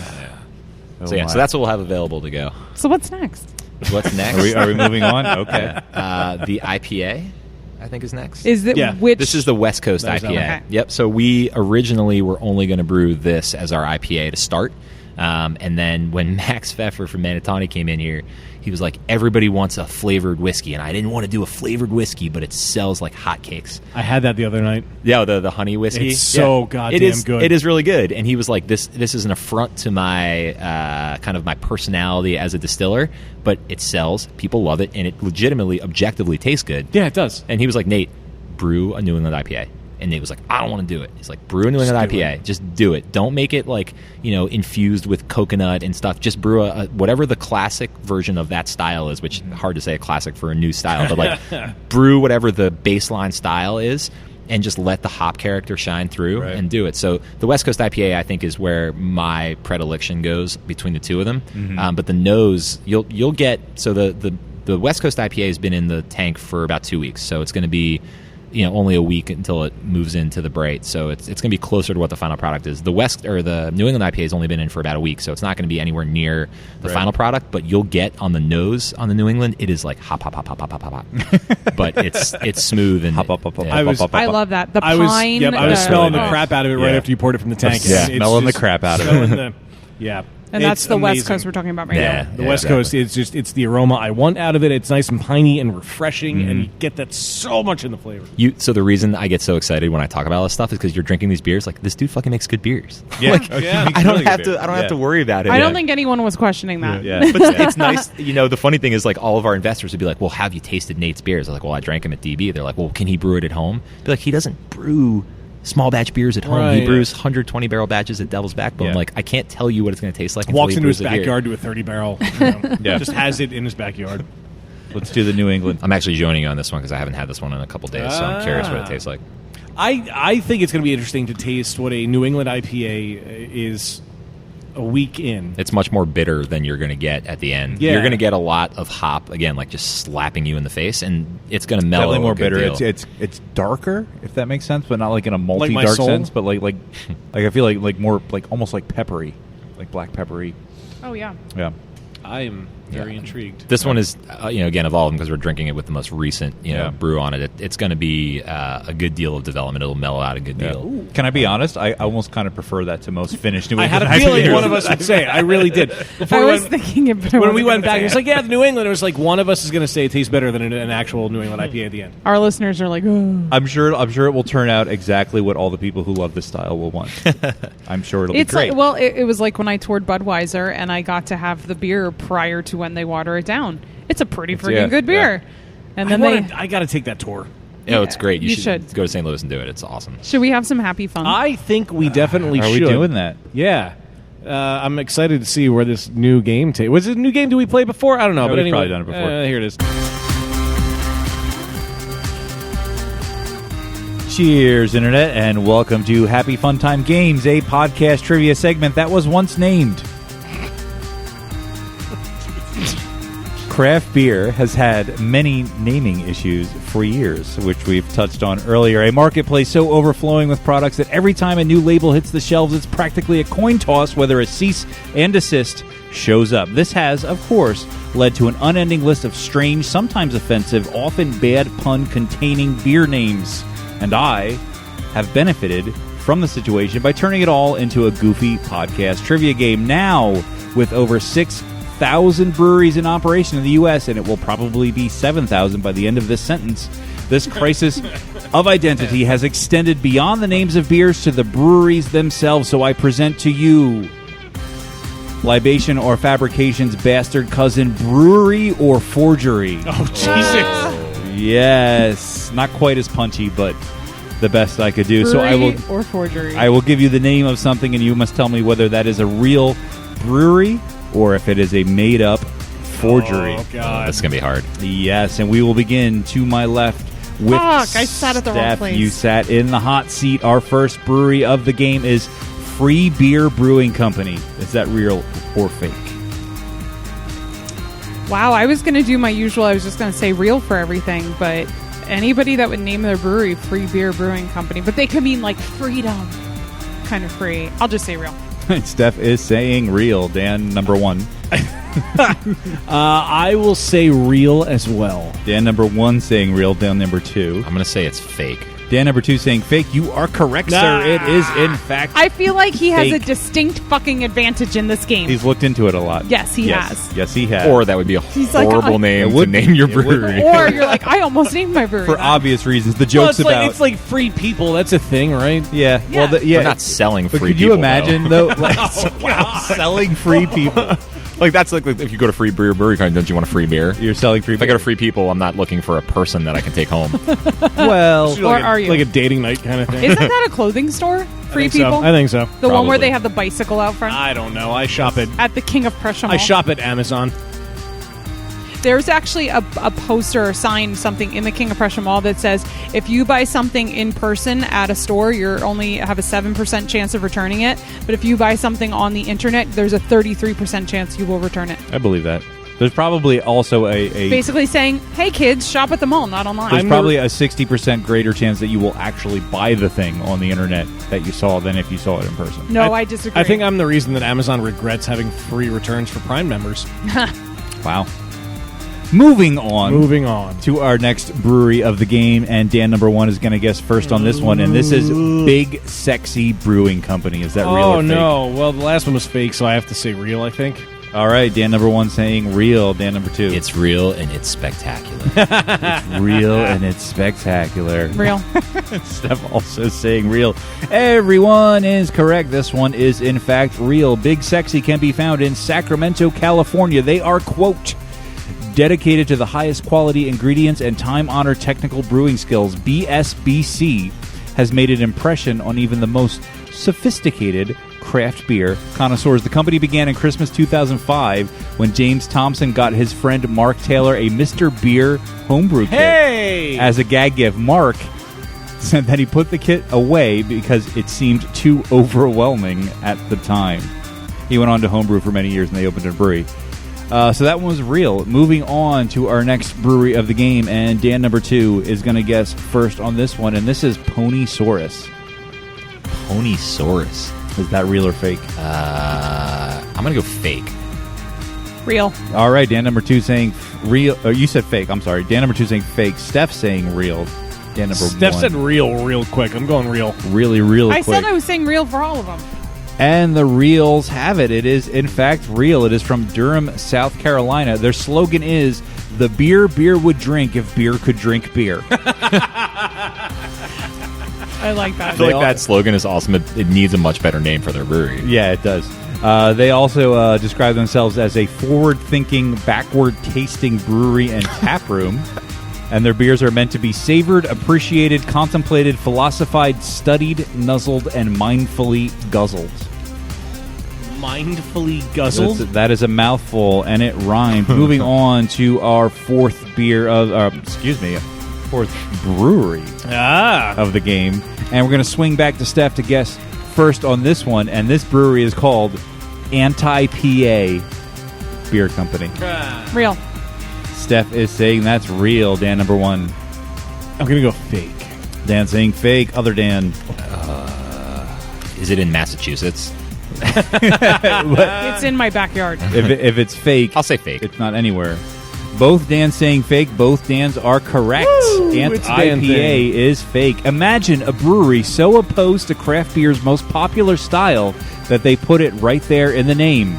Oh So yeah, my. so that's what we'll have available to go. So what's next? What's next? Are we moving on? Okay. The IPA, I think, is next. Is it Yeah. which? This is the West Coast That is IPA. okay. Yep. So we originally were only going to brew this as our IPA to start. And then when Max Pfeffer from Manatawny came in here, he was like, everybody wants a flavored whiskey. And I didn't want to do a flavored whiskey, but it sells like hotcakes. I had that the other night. Yeah, the honey whiskey. It's so goddamn it is, good. It is really good. And he was like, this is an affront to my kind of my personality as a distiller, but it sells. People love it, and it legitimately, objectively tastes good. Yeah, it does. And he was like, Nate, brew a New England IPA. And Nate was like, I don't want to do it. He's like, brew a New England IPA. Just do it. Don't make it like, infused with coconut and stuff. Just brew whatever the classic version of that style is, which hard to say a classic for a new style, but like brew whatever the baseline style is and just let the hop character shine through and do it. So the West Coast IPA, I think, is where my predilection goes between the two of them. But the nose, you'll get, so the West Coast IPA has been in the tank for about 2 weeks. So it's going to be, only a week until it moves into the bright. So it's going to be closer to what the final product is. The New England IPA has only been in for about a week, so it's not going to be anywhere near the final product. But you'll get on the nose on the New England, it is like hop, hop, hop, hop, hop, hop, hop, hop. But it's smooth and hop, hop, hop, hop, I love that. The I pine. was smelling the oh. crap out of it right after you poured it from the tank. Yeah, It's smelling the just crap out of smelling it. Yeah. And that's It's the West amazing. Coast we're talking about right Yeah. now. The West Coast, it's the aroma I want out of it. It's nice and piney and refreshing, and you get that so much in the flavor. So the reason I get so excited when I talk about all this stuff is because you're drinking these beers. Like, this dude fucking makes good beers. Yeah. I don't have to worry about it. I don't think anyone was questioning that. Yeah. But it's nice. The funny thing is, like, all of our investors would be like, well, have you tasted Nate's beers? I was like, well, I drank him at DB. They're like, well, can he brew it at home? Be like, he doesn't brew small batch beers at home. Right. He brews 120 barrel batches at Devil's Backbone. Yeah. Like, I can't tell you what it's going to taste like. Until Walks he into his brews it here. backyard to a 30 barrel. Yeah. Just has it in his backyard. Let's do the New England. I'm actually joining you on this one because I haven't had this one in a couple days, so I'm curious what it tastes like. I think it's going to be interesting to taste what a New England IPA is a week in. It's much more bitter than you're going to get at the end. Yeah. You're going to get a lot of hop, again, like just slapping you in the face, and it's going to mellow. Definitely more a good bitter. deal. It's darker, if that makes sense, but not like in a Like my multi-dark soul? sense, but like I feel like more like almost like peppery, like black peppery. Oh, yeah. Yeah. I'm very intrigued. This one is, again, of all of them, because we're drinking it with the most recent, Yeah. brew on it. It's going to be a good deal of development. It'll mellow out a good deal. Can I be honest? I almost kind of prefer that to most finished New I England. had a feeling IPAs. one of us would say it. I really did. Before I we was went- thinking it, but I when we wasn't went gonna back, say it was it. like, yeah, the New England. It was like one of us is going to say it tastes better than an actual New England IPA at the end. Our listeners are like, oh. I'm sure it will turn out exactly what all the people who love this style will want. I'm sure it'll It's be great. like, well, it was like when I toured Budweiser and I got to have the beer prior to when they water it down. It's a pretty freaking yeah, good beer. And then I got to take that tour. Oh, it's great. You you should should. go to St. Louis and do it. It's awesome. should we have some happy fun? I think we definitely Are should. we doing that? Yeah. I'm excited to see where this new game takes. Was it a new game? Do we play before? I don't know. No, but we've anyway, probably done it before. Here it is. Cheers, Internet, and welcome to Happy Fun Time Games, a podcast trivia segment that was once named. Craft beer has had many naming issues for years, which we've touched on earlier. A marketplace so overflowing with products that every time a new label hits the shelves, it's practically a coin toss whether a cease and desist shows up. This has, of course, led to an unending list of strange, sometimes offensive, often bad pun-containing beer names. And I have benefited from the situation by turning it all into a goofy podcast trivia game. Now, with over 6,000 breweries in operation in the U.S., and it will probably be 7,000 by the end of this sentence, this crisis of identity has extended beyond the names of beers to the breweries themselves. So I present to you Libation or Fabrication's bastard cousin, Brewery or Forgery. Oh, Jesus. Yes, not quite as punchy, but the best I could do. Brewery So or forgery. I will give you the name of something, and you must tell me whether that is a real brewery or if it is a made-up forgery. Oh, God. That's going to be hard. Yes, and we will begin to my left with Fuck, I sat at the wrong Steph. place. You sat in the hot seat. Our first brewery of the game is Free Beer Brewing Company. Is that real or fake? Wow, I was going to do my usual. I was just going to say real for everything, but anybody that would name their brewery Free Beer Brewing Company, but they could mean like freedom, kind of free. I'll just say real. Steph is saying real. Dan, number one. I will say real as well. Dan, number one, saying real. Dan, number two. I'm going to say it's fake. Dan, number two, saying fake. You are correct, sir. It is, in fact, I feel like he has a Fake. distinct fucking advantage in this game. he's looked into it a lot. Yes, he has. Yes, he has. Or that would be a He's like, horrible I- name It to would name your be. It would be. brewery. Or you're like, I almost named my brewery. for that. obvious reasons. The Well, joke's it's about... it's like free people. That's a thing, right? yeah. Yeah. Well, yeah. We're not selling But free could you people, imagine, though. though, like, selling free people? Like that's like if you go to free beer brewery, don't you want a free beer? You're selling free If I beer. go to free people, I'm not looking for a person that I can take home. Well, Or are you? Like a dating night kind of thing? Isn't that a clothing store? Free I think so. people? I think so. The one where Probably. they have the bicycle out front? I don't know. I shop at At the King of Prussia Mall. I shop at Amazon. There's actually a poster or sign, something in the King of Prussia Mall that says, if you buy something in person at a store, you're only have a 7% chance of returning it. But if you buy something on the internet, there's a 33% chance you will return it. I believe that. There's probably also a Basically saying, hey kids, shop at the mall, not online. there's probably a 60% greater chance that you will actually buy the thing on the internet that you saw than if you saw it in person. No, I disagree. I think I'm the reason that Amazon regrets having free returns for Prime members. Wow. Moving on. Moving on. To our next brewery of the game, and Dan number 1 is going to guess first on this one, and this is Big Sexy Brewing Company. Is that real or Oh fake? no! Well, the last one was fake, so I have to say real. I think. All right, Dan number 1 saying real. Dan number 2. It's real and it's spectacular. It's real and it's spectacular. Real. Steph also saying real. Everyone is correct. This one is in fact real. Big Sexy can be found in Sacramento, California. They are, quote, dedicated to the highest quality ingredients and time-honored technical brewing skills. BSBC has made an impression on even the most sophisticated craft beer connoisseurs. The company began in Christmas 2005 when James Thompson got his friend Mark Taylor a Mr. Beer homebrew kit. Hey! As a gag gift. Mark said that he put the kit away because it seemed too overwhelming at the time. He went on to homebrew for many years and they opened a brewery. So that one was real. Moving on to our next brewery of the game, and Dan number 2 is going to guess first on this one, and this is Ponysaurus. Ponysaurus. Is that real or fake? I'm going to go fake. Real. All right, Dan number 2 saying real. You said fake. I'm sorry. Dan number 2 saying fake. Steph saying real. Dan number Steph 1. said real quick. I'm going real. Really I quick. said I was saying real for all of them. And the reels have it. It is, in fact, real. It is from Durham, South Carolina. Their slogan is, the beer would drink if beer could drink beer. I like that. I feel like that slogan is awesome. It needs a much better name for their brewery. Yeah, it does. They also describe themselves as a forward-thinking, backward-tasting brewery and tap room. And their beers are meant to be savored, appreciated, contemplated, philosophized, studied, nuzzled, and mindfully guzzled. Mindfully guzzled? That is a mouthful, and it rhymed. Moving on to our fourth brewery of the game. And we're going to swing back to Steph to guess first on this one. And this brewery is called Anti-PA Beer Company. Real. Steph is saying that's real. Dan number 1. I'm going to go fake. Dan saying fake. Other Dan. Is it in Massachusetts? It's in my backyard. If it's fake, I'll say fake. It's not anywhere. Both Dans saying fake. Both Dans are correct. It's Dan Anti-IPA thing. is fake. Imagine a brewery so opposed to craft beer's most popular style that they put it right there in the name.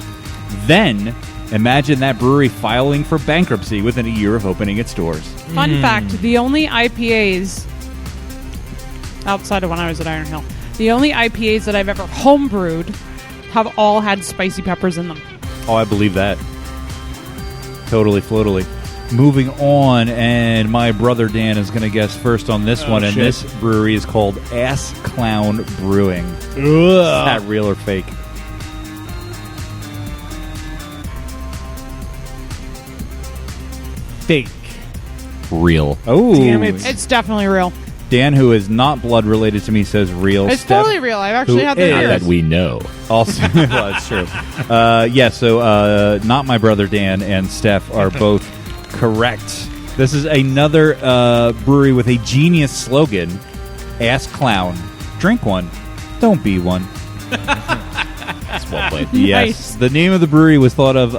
Then, imagine that brewery filing for bankruptcy within a year of opening its doors. Fun fact, the only IPAs outside of when I was at Iron Hill, the only IPAs that I've ever homebrewed have all had spicy peppers in them. Oh, I believe that. Totally, floatily. Moving on, and my brother Dan is going to guess first on this one, and shit. this brewery is called Ass Clown Brewing. Is that real or fake? Fake. Real. Oh, Damn it. It's definitely real. Dan, who is not blood related to me, says real. It's Steph, totally real. I've actually who had the is- Not beers. that we know. Also, well, it's true. So not my brother Dan and Steph are both correct. This is another brewery with a genius slogan: "Ass clown, drink one, don't be one." That's well played. Yes, Nice. the name of the brewery was thought of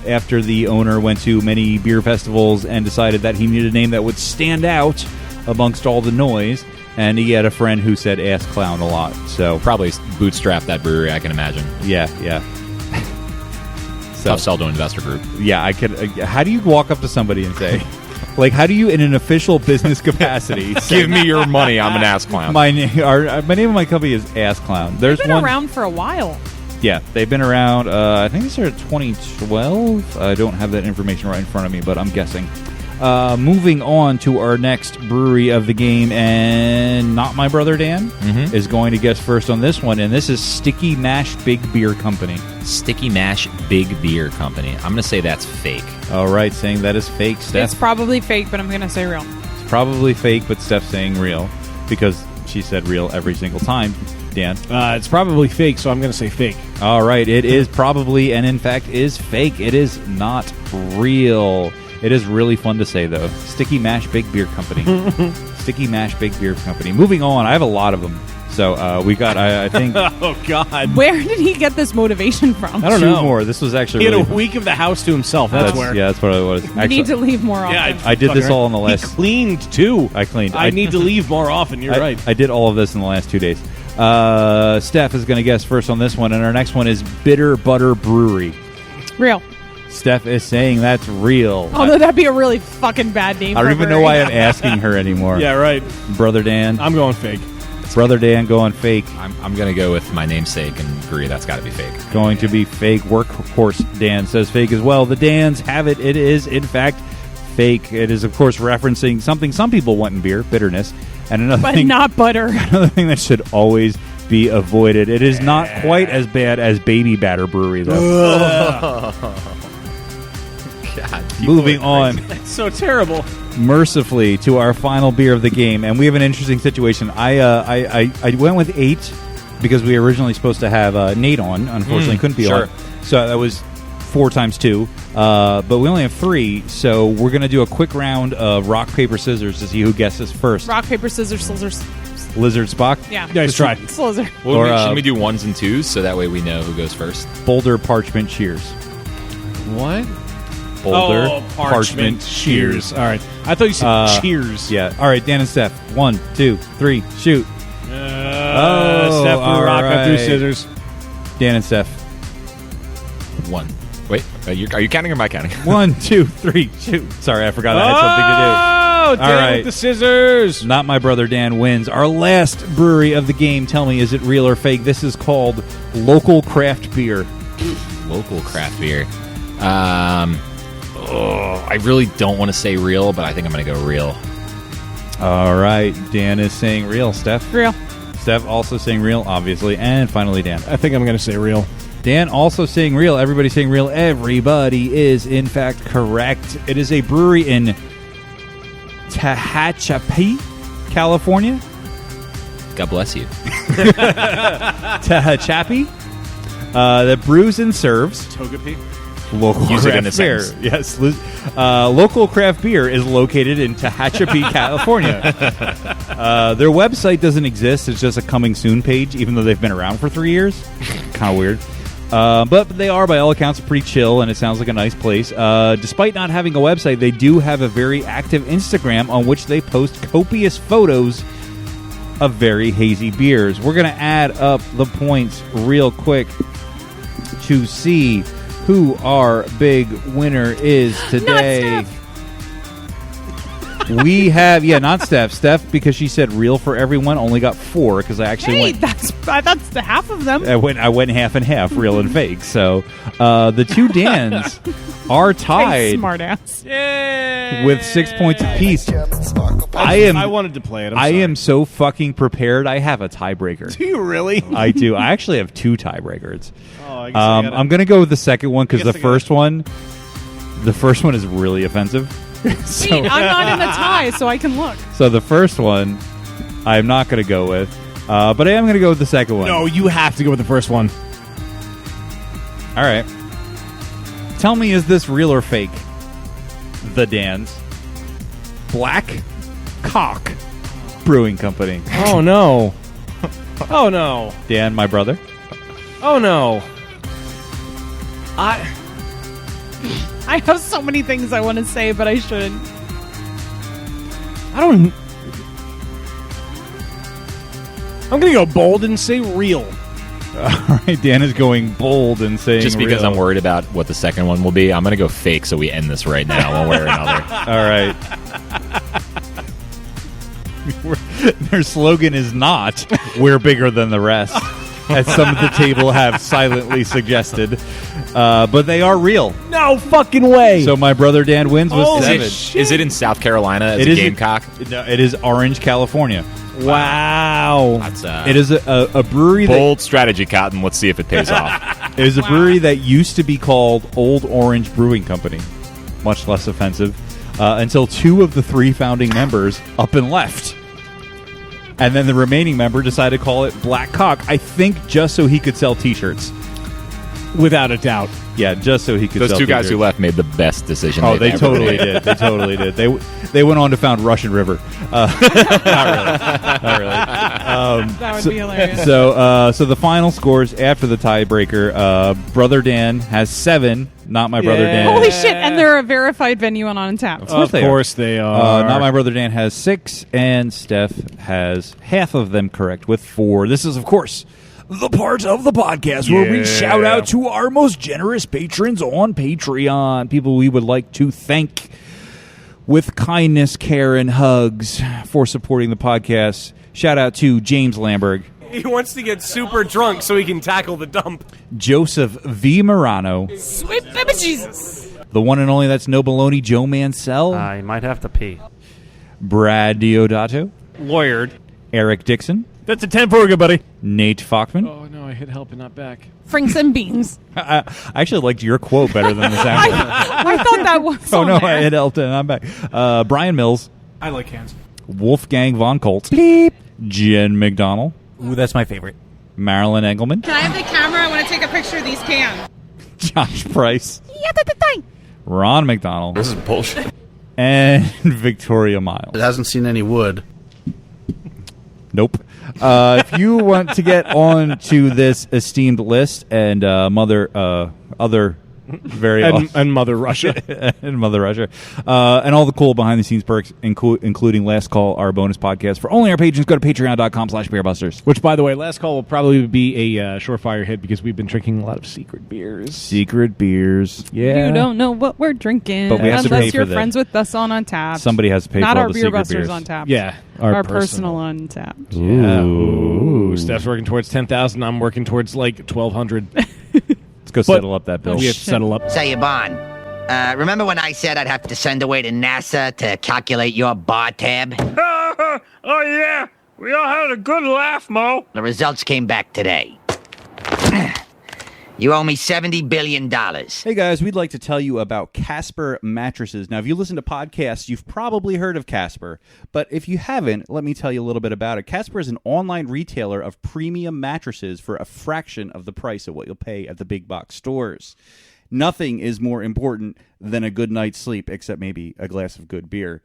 after the owner went to many beer festivals and decided that he needed a name that would stand out amongst all the noise. And he had a friend who said "Ass Clown" a lot. So Probably bootstrap that brewery, I can imagine. yeah. So Tough sell to an investor group. yeah, I could. How do you walk up to somebody and say, like, how do you in an official business capacity say, Give me your money, I'm an ass clown. my name of my company is Ass Clown. There's They've been one. around for a while. Yeah, they've been around, I think they started 2012. I don't have that information right in front of me, but I'm guessing. Moving on to our next brewery of the game, and not my brother Dan is going to guess first on this one, and this is Sticky Mash Big Beer Company. Sticky Mash Big Beer Company. I'm going to say that's fake. All right, saying that is fake. Steph, It's probably fake, but I'm going to say real. it's probably fake, but Steph's saying real because she said real every single time. Dan? It's probably fake, so I'm going to say fake. All right, it is probably, and in fact is fake. It is not real. It is really fun to say, though. Sticky Mash Big Beer Company. Sticky Mash Big Beer Company. Moving on, I have a lot of them. So we got, I think, Oh, God. Where did he get this motivation from? I don't two know. more. This was actually He had really a week of the house to himself. That's where. Yeah, that's what it was. You need to leave more often. Yeah, I did fucking this all in the last... He cleaned, too. I cleaned. I need to leave more often. You're right. I did all of this in the last 2 days. Steph is going to guess first on this one, and our next one is Bitter Butter Brewery. Real. Steph is saying that's real. Although that'd be a really fucking bad name. I don't for even a know brewery. why I'm asking her anymore. Yeah, right. Brother Dan. I'm going fake. Brother Dan going fake. I'm going to go with my namesake and agree that's got to be fake. Going to be fake. Workhorse Dan says fake as well. The Dans have it. It is, in fact, fake. It is, of course, referencing something some people want in beer, bitterness. And another But thing, not butter. another thing that should always be avoided. It is not quite as bad as Baby Batter Brewery, though. God, Moving on. That's so terrible. Mercifully to our final beer of the game, and we have an interesting situation. I went with 8 because we were originally supposed to have Nate on. Unfortunately, couldn't be sure. on. So that was 4 times 2. But we only have 3, so we're going to do a quick round of rock, paper, scissors to see who guesses first. Rock, paper, scissors, scissors. Lizard Spock? Yeah. Nice try. Slizzard. Well, Or, shouldn't we do 1s and 2s so that way we know who goes first? Boulder, Parchment, Shears. What? Boulder, Parchment, cheers. All right. I thought you said cheers. Yeah. All right, Dan and Steph. 1, 2, 3, shoot. Steph all threw rock, I threw right. scissors. Dan and Steph. 1. Wait, are you counting or am I counting? 1, 2, 3, shoot. Sorry, I forgot I had something to do. Oh, Dan right. with the scissors. Not my brother Dan wins. Our last brewery of the game. Tell me, is it real or fake? This is called Local Craft Beer. Local craft beer. I really don't want to say real, but I think I'm going to go real. All right. Dan is saying real. Steph? Real. Steph also saying real, obviously. And finally, Dan. I think I'm going to say real. Dan also saying real. Everybody saying real. Everybody is, in fact, correct. It is a brewery in Tehachapi, California. God bless you. Tehachapi. That brews and serves Togepi. local Use it in craft a beer. sentence. Yes, local craft beer is located in Tehachapi, California. Their website doesn't exist; it's just a coming soon page, even though they've been around for 3 years. Kind of weird, but they are, by all accounts, pretty chill, and it sounds like a nice place. Despite not having a website, they do have a very active Instagram on which they post copious photos of very hazy beers. We're going to add up the points real quick to see who our big winner is today. We have, not Steph. Steph, because she said real for everyone, only got 4 because I actually Hey, went. that's the half of them. I went half and half, real and fake. So the two Dans are Hey, tied smartass. with 6 points apiece. I wanted to play it. I am so fucking prepared. I have a tiebreaker. Do you really? I do. I actually have 2 tiebreakers. Oh, I guess I gotta- I'm going to go with the second one because I guess the I gotta- first one is really offensive. Wait, I'm not in a tie, so I can look. So the first one, I'm not going to go with, but I am going to go with the second one. No, you have to go with the first one. All right. Tell me, is this real or fake? The Dans. Black Cock Brewing Company. Oh, no. Oh, no. Dan, my brother. Oh, no. I have so many things I want to say, but I shouldn't. I don't... I'm going to go bold and say real. All right, Dan is going bold and saying Just because real. I'm worried about what the second one will be, I'm going to go fake so we end this right now one way or another. All right. Their slogan is not, we're bigger than the rest. as some at the table have silently suggested. But they are real. No fucking way. So my brother Dan wins with 7. Is it in South Carolina as It a is Gamecock? No, it is Orange, California. Wow. That's It is a brewery bold strategy, Cotton. Let's see if it pays off. It is a brewery that used to be called Old Orange Brewing Company. Much less offensive. Until 2 of the 3 founding members up and left. And then the remaining member decided to call it Black Cock, I think just so he could sell T-shirts. Without a doubt. Yeah, just so he could Those sell 2 guys T-shirts. who left made the best decision. Oh, they they've ever totally made. did. They totally did. They went on to found Russian River. Not really. That would be hilarious. So the final scores after the tiebreaker, Brother Dan has 7. Not my brother Dan. Holy shit! And they're a verified venue and on tap. Of course they are. Not my brother Dan has 6, and Steph has half of them correct with 4. This is, of course, the part of the podcast where we shout out to our most generous patrons on Patreon, people we would like to thank with kindness, care, and hugs for supporting the podcast. Shout out to James Lamberg, He wants to get super drunk so he can tackle the dump. Joseph V. Morano, Sweet baby Jesus. the one and only that's no baloney, Joe Mansell, You might have to pee. Brad Diodato, Lawyered. Eric Dixon, That's a 10 for you, buddy. Nate Falkman. Oh, no, I hit help and not back. Franks and beans. I actually liked your quote better than the sound. I thought that was. Oh on no, there. I hit help and I'm back. Brian Mills, I like hands. Wolfgang von Colt, Bleep. Jen McDonald, Ooh, that's my favorite. Marilyn Engelman, Can I have the camera? I want to take a picture of these cans. Josh Price, Ron McDonald, This is bullshit. and Victoria Miles. It hasn't seen any wood. Nope. If you want to get on to this esteemed list and other very awesome- And Mother Russia. and Mother Russia, and all the cool behind-the-scenes perks, including Last Call, our bonus podcast for only our patrons, go to patreon.com/beerbusters. Which, by the way, Last Call will probably be a surefire hit because we've been drinking a lot of secret beers. Secret beers. Yeah. You don't know what we're drinking But we have to pay unless for you're them. friends with us on Untapped. Somebody has to pay Not for all our the Beer secret Busters beers. on tap. Yeah. Our personal Untapped. Ooh. Steph's working towards 10,000. I'm working towards like 1,200. Let's go settle up that bill. We have to settle up. Say, Yvonne, remember when I said I'd have to send away to NASA to calculate your bar tab? Oh, yeah. We all had a good laugh, Mo. The results came back today. You owe me $70 billion. Hey guys, we'd like to tell you about Casper mattresses. Now, if you listen to podcasts, you've probably heard of Casper, but if you haven't, let me tell you a little bit about it. Casper is an online retailer of premium mattresses for a fraction of the price of what you'll pay at the big box stores. Nothing is more important than a good night's sleep, except maybe a glass of good beer.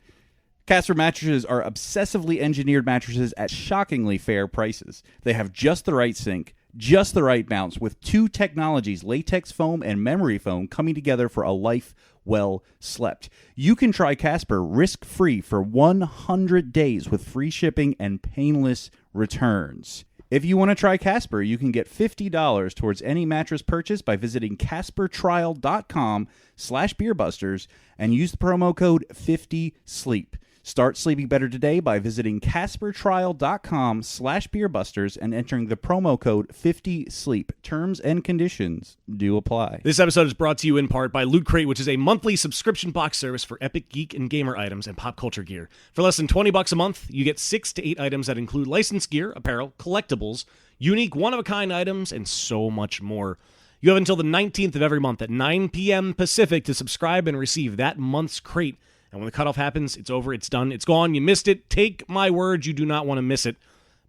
Casper mattresses are obsessively engineered mattresses at shockingly fair prices. They have just the right sink, just the right bounce, with 2 technologies, latex foam and memory foam, coming together for a life well slept. You can try Casper risk-free for 100 days with free shipping and painless returns. If you want to try Casper, you can get $50 towards any mattress purchase by visiting CasperTrial.com/beerbusters and use the promo code 50SLEEP. Start sleeping better today by visiting CasperTrial.com/beerbusters and entering the promo code 50SLEEP. Terms and conditions do apply. This episode is brought to you in part by Loot Crate, which is a monthly subscription box service for epic geek and gamer items and pop culture gear. For less than $20 a month, you get 6 to 8 items that include licensed gear, apparel, collectibles, unique one-of-a-kind items, and so much more. You have until the 19th of every month at 9 p.m. Pacific to subscribe and receive that month's crate. And when the cutoff happens, it's over, it's done, it's gone, you missed it. Take my word, you do not want to miss it.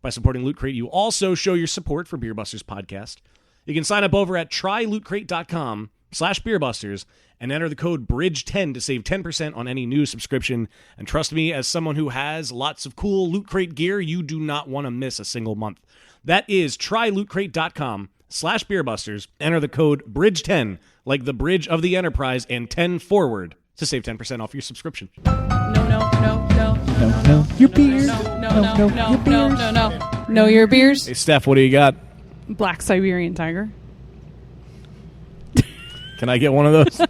By supporting Loot Crate, you also show your support for Beer Busters Podcast. You can sign up over at trylootcrate.com/beerbusters and enter the code BRIDGE10 to save 10% on any new subscription. And trust me, as someone who has lots of cool Loot Crate gear, you do not want to miss a single month. That is trylootcrate.com/beerbusters. Enter the code BRIDGE10, like the bridge of the Enterprise, and 10 forward to save 10% off your subscription. No. Your beers. No, your beers. Hey, Steph, what do you got? Black Siberian Tiger. Can I get one of those?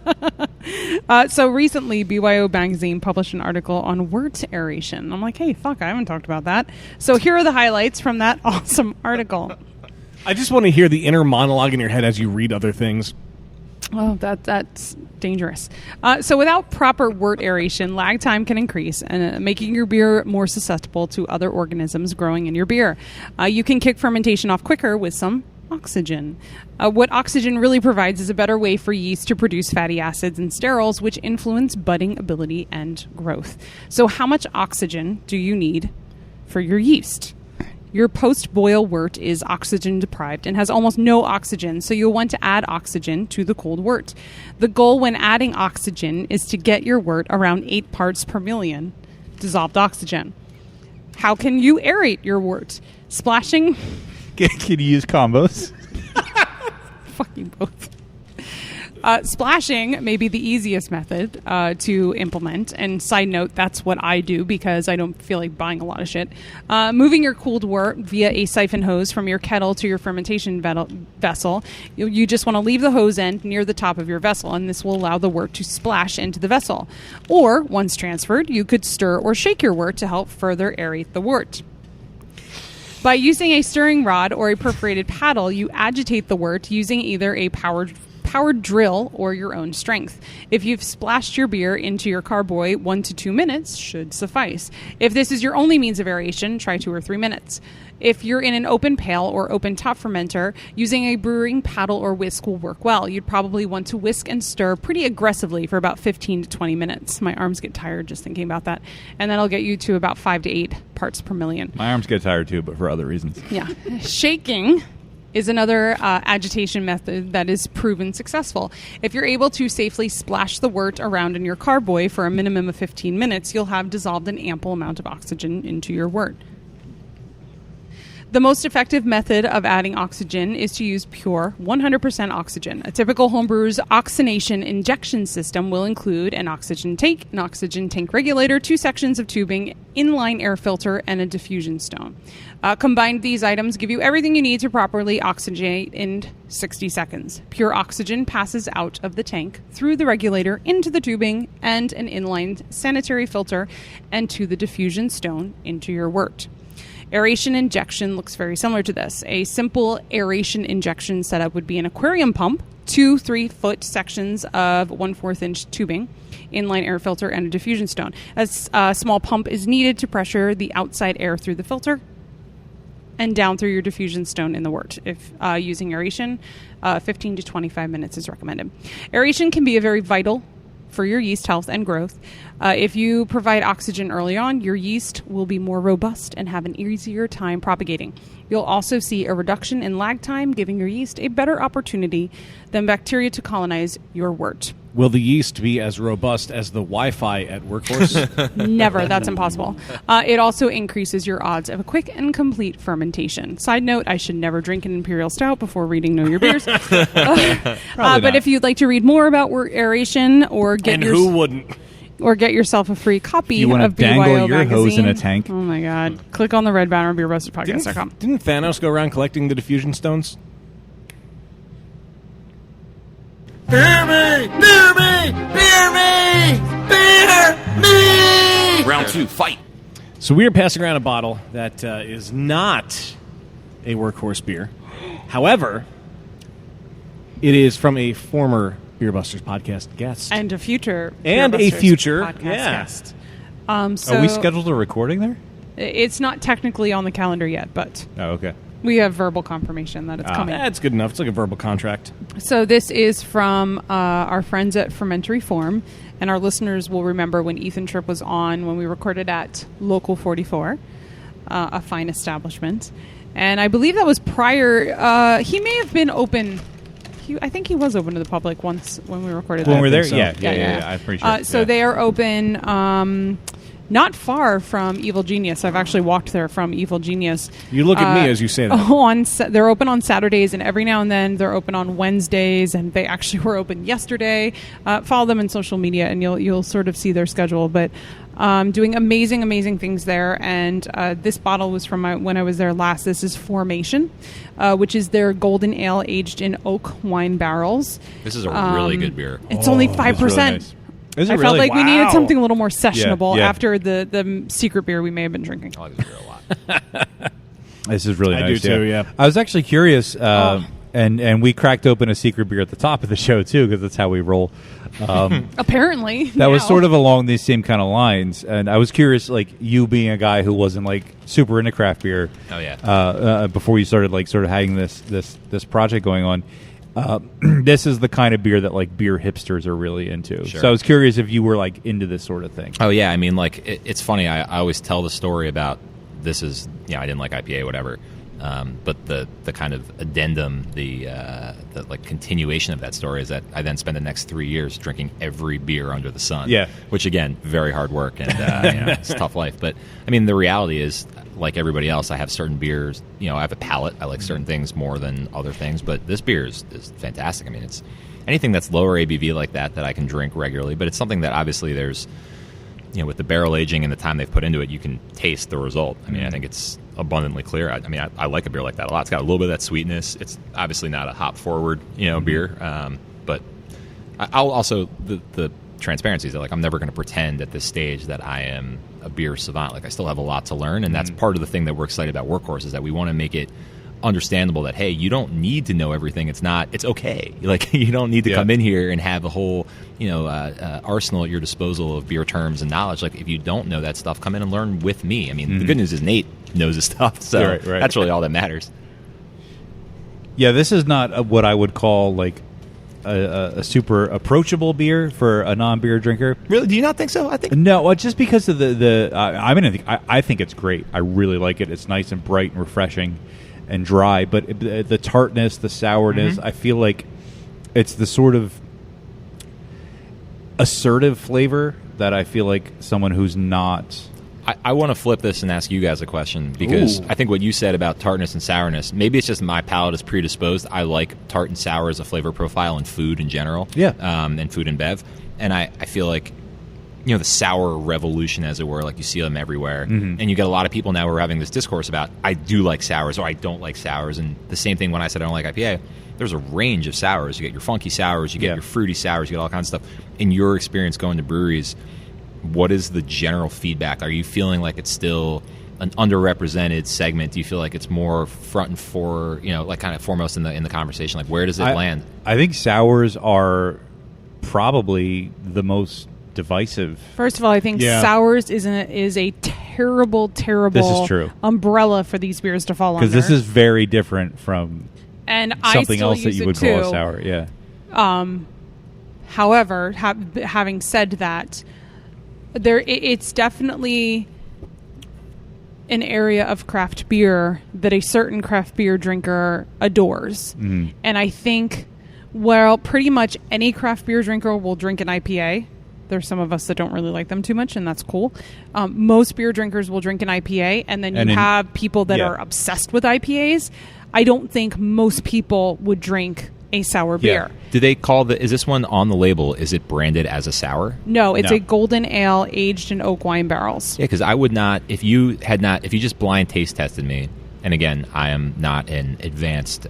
So recently, BYO Magazine published an article on wort aeration. I'm like, hey, fuck, I haven't talked about that. So here are the highlights from that awesome article. I just want to hear the inner monologue in your head as you read other things. Oh, that's dangerous. So without proper wort aeration, lag time can increase, and making your beer more susceptible to other organisms growing in your beer. You can kick fermentation off quicker with some oxygen. What oxygen really provides is a better way for yeast to produce fatty acids and sterols, which influence budding ability and growth. So how much oxygen do you need for your yeast? Your post-boil wort is oxygen deprived and has almost no oxygen, so you'll want to add oxygen to the cold wort. The goal when adding oxygen is to get your wort around 8 parts per million dissolved oxygen. How can you aerate your wort? Splashing? Can you use combos? Fucking both. Splashing may be the easiest method to implement. And side note, that's what I do because I don't feel like buying a lot of shit. Moving your cooled wort via a siphon hose from your kettle to your fermentation vessel. You just want to leave the hose end near the top of your vessel, and this will allow the wort to splash into the vessel. Or, once transferred, you could stir or shake your wort to help further aerate the wort. By using a stirring rod or a perforated paddle, you agitate the wort using either a powered drill or your own strength. If you've splashed your beer into your carboy, 1 to 2 minutes should suffice. If this is your only means of aeration, try 2 or 3 minutes. If you're in an open pail or open top fermenter, using a brewing paddle or whisk will work well. You'd probably want to whisk and stir pretty aggressively for about 15 to 20 minutes. My arms get tired just thinking about that. And that'll get you to about 5 to 8 parts per million. My arms get tired too, but for other reasons. Yeah. Shaking is another agitation method that is proven successful. If you're able to safely splash the wort around in your carboy for a minimum of 15 minutes, you'll have dissolved an ample amount of oxygen into your wort. The most effective method of adding oxygen is to use pure 100% oxygen. A typical homebrewer's oxygenation injection system will include an oxygen tank regulator, 2 sections of tubing, inline air filter, and a diffusion stone. Combined, these items give you everything you need to properly oxygenate in 60 seconds. Pure oxygen passes out of the tank, through the regulator, into the tubing, and an inline sanitary filter, and to the diffusion stone into your wort. Aeration injection looks very similar to this. A simple aeration injection setup would be an aquarium pump, 2 3-foot sections of 1/4 inch tubing, inline air filter, and a diffusion stone. A small pump is needed to pressure the outside air through the filter and down through your diffusion stone in the wort. If using aeration, 15 to 25 minutes is recommended. Aeration can be a very vital for your yeast health and growth. If you provide oxygen early on, your yeast will be more robust and have an easier time propagating. You'll also see a reduction in lag time, giving your yeast a better opportunity than bacteria to colonize your wort. Will the yeast be as robust as the Wi-Fi at Workhorse? Never. That's impossible. It also increases your odds of a quick and complete fermentation. Side note, I should never drink an Imperial Stout before reading Know Your Beers. But if you'd like to read more about wort aeration or get who wouldn't? Or get yourself a free copy You want of to dangle BYO your magazine. hose in a tank? Oh my god. Click on the red banner on beerbusterpodcast.com. Didn't Thanos go around collecting the diffusion stones? Beer me! Beer me! Beer me! Beer me! Round 2, fight. So we are passing around a bottle that is not a Workhorse beer. However, it is from a former Beer Busters podcast guest. And a future And Beer a Busters future podcast guest. So are we scheduled a recording there? It's not technically on the calendar yet, but Oh, okay. we have verbal confirmation that it's coming. That's good enough. It's like a verbal contract. So this is from our friends at Fermentary Form, and our listeners will remember when Ethan Tripp was on when we recorded at Local 44, a fine establishment. And I believe that was prior. He may have been open. I think he was open to the public once when we recorded that. When we're there? so. Yeah. I'm pretty sure. So yeah. they are open not far from Evil Genius. I've actually walked there from Evil Genius. You look at me as you say that. They're open on Saturdays, and every now and then they're open on Wednesdays, and they actually were open yesterday. Follow them on social media, and you'll sort of see their schedule. But doing amazing things there. And this bottle was from when I was there last. This is Formation, which is their golden ale aged in oak wine barrels. This is a really good beer. It's only 5%. Really nice. Is it I felt really? like we needed something a little more sessionable Yeah. after the secret beer we may have been drinking. I like this beer a lot. This is really I nice. do too, yeah. I was actually curious, and we cracked open a secret beer at the top of the show too, because that's how we roll. Apparently, that was sort of along these same kind of lines, and I was curious, like you being a guy who wasn't like super into craft beer. Oh yeah. Before you started like sort of having this project going on. This is the kind of beer that like beer hipsters are really into. Sure. So I was curious if you were like into this sort of thing. Oh yeah, I mean, like it's funny. I always tell the story about this is I didn't like IPA, whatever. But the kind of addendum, the like continuation of that story is that I then spent the next 3 years drinking every beer under the sun. Yeah. Which again, very hard work and it's a tough life. But I mean, the reality is, like everybody else, I have certain beers. I have a palate. I like certain things more than other things. But this beer is fantastic. I mean, it's anything that's lower ABV like that I can drink regularly. But it's something that obviously there's, with the barrel aging and the time they've put into it, you can taste the result. I mean, I think it's abundantly clear. I like a beer like that a lot. It's got a little bit of that sweetness. It's obviously not a hop forward, beer. But I'll also the transparency is that like I'm never going to pretend at this stage that I am a beer savant. Like I still have a lot to learn, and that's part of the thing that we're excited about Workhorse is that we want to make it understandable that hey, you don't need to know everything. It's okay. Like you don't need to come in here and have a whole arsenal at your disposal of beer terms and knowledge. Like if you don't know that stuff, come in and learn with me. I mean, the good news is Nate knows his stuff, so right. that's really all that matters. Yeah, this is not what I would call like a super approachable beer for a non-beer drinker. Really? Do you not think so? I think no. Just because of I think it's great. I really like it. It's nice and bright and refreshing and dry, but the tartness, the sourness, I feel like it's the sort of assertive flavor that I feel like someone who's not... I want to flip this and ask you guys a question because Ooh. I think what you said about tartness and sourness, maybe it's just my palate is predisposed. I like tart and sour as a flavor profile in food in general. Yeah. And food and bev. And I feel like, the sour revolution, as it were, like you see them everywhere. And you get a lot of people now who are having this discourse about, I do like sours or I don't like sours. And the same thing when I said I don't like IPA, there's a range of sours. You get your funky sours, you get your fruity sours, you get all kinds of stuff. In your experience going to breweries, what is the general feedback? Are you feeling like it's still an underrepresented segment? Do you feel like it's more front and like kind of foremost in the conversation? Like where does it land? I think sours are probably the most divisive. First of all, I think sours is a terrible This is true. umbrella for these beers to fall under. Because this is very different from something else that you would call a sour. Yeah. However, having said that, it's definitely an area of craft beer that a certain craft beer drinker adores. And I think, pretty much any craft beer drinker will drink an IPA. There's some of us that don't really like them too much, and that's cool. Most beer drinkers will drink an IPA, and then you have people that are obsessed with IPAs. I don't think most people would drink a sour beer. Do they call is this one on the label, is it branded as a sour? No, it's a golden ale aged in oak wine barrels. Yeah, because I would not, if you just blind taste tested me, and again, I am not an advanced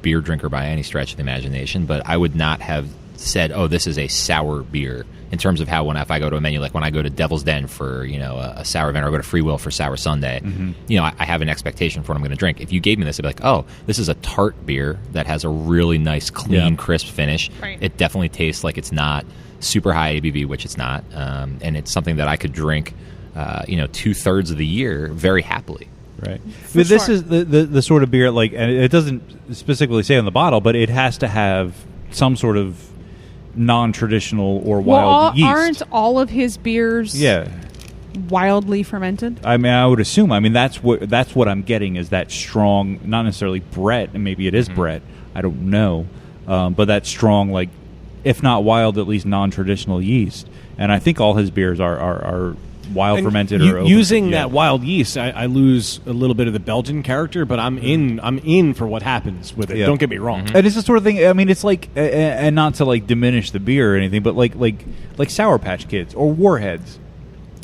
beer drinker by any stretch of the imagination, but I would not have said, oh, this is a sour beer, in terms of how if I go to a menu, like when I go to Devil's Den for a sour event, or I go to Free Will for Sour Sunday, I have an expectation for what I'm going to drink. If you gave me this, I'd be like, oh, this is a tart beer that has a really nice, clean, crisp finish. Right. It definitely tastes like it's not super high ABV, which it's not, and it's something that I could drink, 2/3 of the year very happily. Right. But this is the sort of beer, like, and it doesn't specifically say on the bottle, but it has to have some sort of non-traditional or wild yeast. Aren't all of his beers wildly fermented? I mean, I would assume. I mean, that's what I'm getting is that strong, not necessarily Brett, and maybe it is Brett. I don't know, but that strong, like, if not wild, at least non-traditional yeast. And I think all his beers are wild fermented or using that wild yeast. I lose a little bit of the Belgian character, but I'm in for what happens with it. Don't get me wrong. And it's the sort of thing. I mean, it's like, and not to like diminish the beer or anything, but like Sour Patch Kids or Warheads.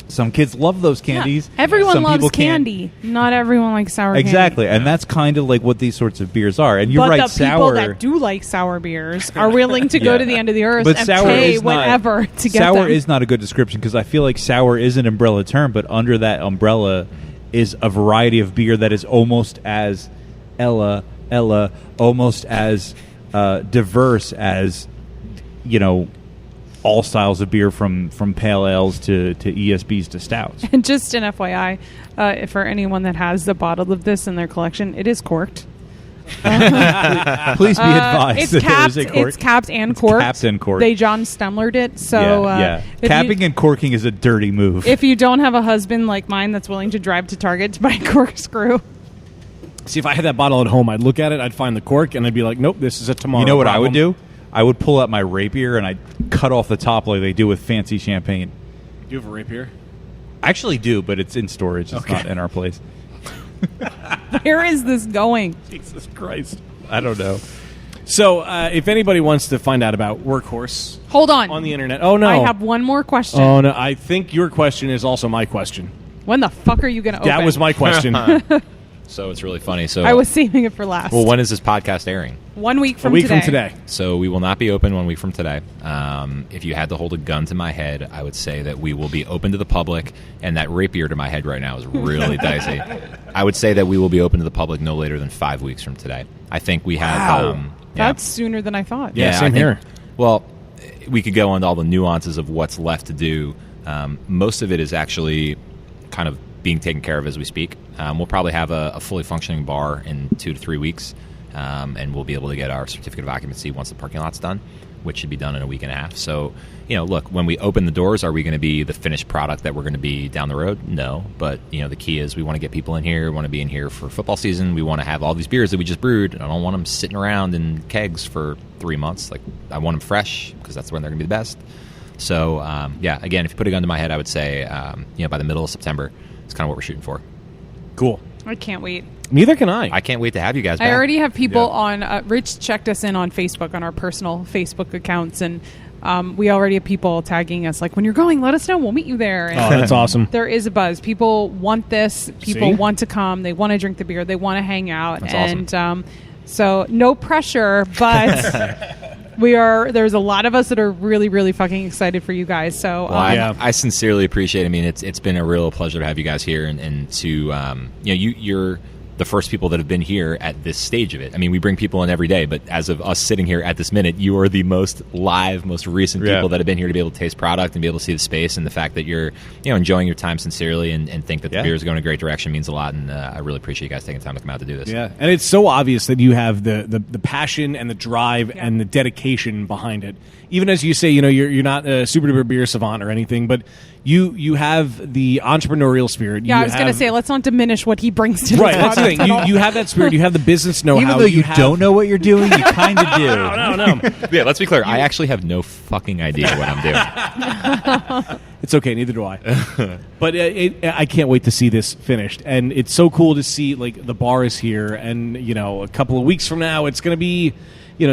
Some kids love those candies. Yeah, everyone Some loves people candy. Not everyone likes sour candy. Exactly, and that's kind of like what these sorts of beers are. And you're but right, the people that do like sour beers are willing to go to the end of the earth and pay whatever to get them. Sour is not a good description because I feel like sour is an umbrella term, but under that umbrella is a variety of beer that is almost as almost as diverse as, all styles of beer from pale ales to ESBs to stouts. And just an FYI, for anyone that has a bottle of this in their collection, it is corked. Please be advised that there is a cork. It's capped and corked. Capped and corked. They John Stemlered it. So Capping and corking is a dirty move. If you don't have a husband like mine that's willing to drive to Target to buy a corkscrew. See, if I had that bottle at home, I'd look at it, I'd find the cork, and I'd be like, nope, this is a tomorrow You know what problem. I would do? I would pull out my rapier and I'd cut off the top like they do with fancy champagne. Do you have a rapier? I actually do, but it's in storage. It's not in our place. Where is this going? Jesus Christ. I don't know. So, if anybody wants to find out about Workhorse... Hold on. ...on the internet... Oh, no. I have one more question. Oh, no. I think your question is also my question. When the fuck are you going to open? That was my question. So it's really funny. So I was saving it for last. Well, when is this podcast airing? 1 week from a week today. from today. So we will not be open 1 week from today. If you had to hold a gun to my head, I would say that we will be open to the public, and that rapier to my head right now is really dicey. I would say that we will be open to the public no later than 5 weeks from today. I think we have... That's sooner than I thought. Yeah, same here. Well, we could go into all the nuances of what's left to do. Most of it is actually kind of being taken care of as we speak. We'll probably have a fully functioning bar in 2 to 3 weeks, and we'll be able to get our certificate of occupancy once the parking lot's done, which should be done in a week and a half. So, look, when we open the doors, are we going to be the finished product that we're going to be down the road? No. But, the key is we want to get people in here. We want to be in here for football season. We want to have all these beers that we just brewed. I don't want them sitting around in kegs for 3 months. Like, I want them fresh because that's when they're going to be the best. So, again, if you put a gun to my head, I would say, by the middle of September, it's kind of what we're shooting for. Cool. I can't wait. Neither can I. I can't wait to have you guys back. I already have people on... Rich checked us in on Facebook, on our personal Facebook accounts, and we already have people tagging us, like, when you're going, let us know. We'll meet you there. And that's awesome. There is a buzz. People want this. People See? want to come. They want to drink the beer. They want to hang out. That's and awesome. So no pressure, but... There's a lot of us that are really, really fucking excited for you guys. So, I sincerely appreciate it. I mean, it's been a real pleasure to have you guys here and to, you're the first people that have been here at this stage of it. I mean, we bring people in every day, but as of us sitting here at this minute, you are the most live, most recent people that have been here to be able to taste product and be able to see the space, and the fact that you're, enjoying your time sincerely and think that the beer is going in a great direction means a lot. And I really appreciate you guys taking time to come out to do this. Yeah, and it's so obvious that you have the passion and the drive and the dedication behind it. Even as you say, you're not a super duper beer savant or anything, but you have the entrepreneurial spirit. Yeah, I was going to say, let's not diminish what he brings to the right. That's the thing. You have that spirit. You have the business know-how. Even though you don't know what you're doing, you kind of do. No. Yeah, let's be clear. I actually have no fucking idea what I'm doing. It's okay. Neither do I. But I can't wait to see this finished, and it's so cool to see like the bar is here, and a couple of weeks from now it's going to be.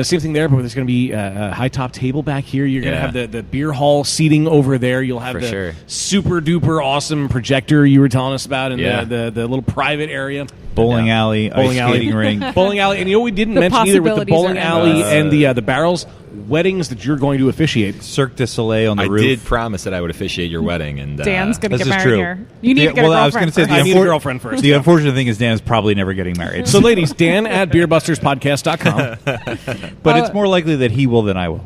Same thing there, but there's going to be a high top table back here. You're going to have the beer hall seating over there. You'll have super duper awesome projector you were telling us about in the little private area. Bowling alley, ice skating ring. Bowling alley. And we didn't mention either with the bowling alley and the barrels, weddings that you're going to officiate. Cirque du Soleil on the roof. I did promise that I would officiate your wedding. And Dan's going to get married true. here. You need to get a girlfriend I was going to say, I need a girlfriend first. The unfortunate thing is Dan's probably never getting married. So ladies, Dan at beerbusterspodcast.com. But it's more likely that he will than I will.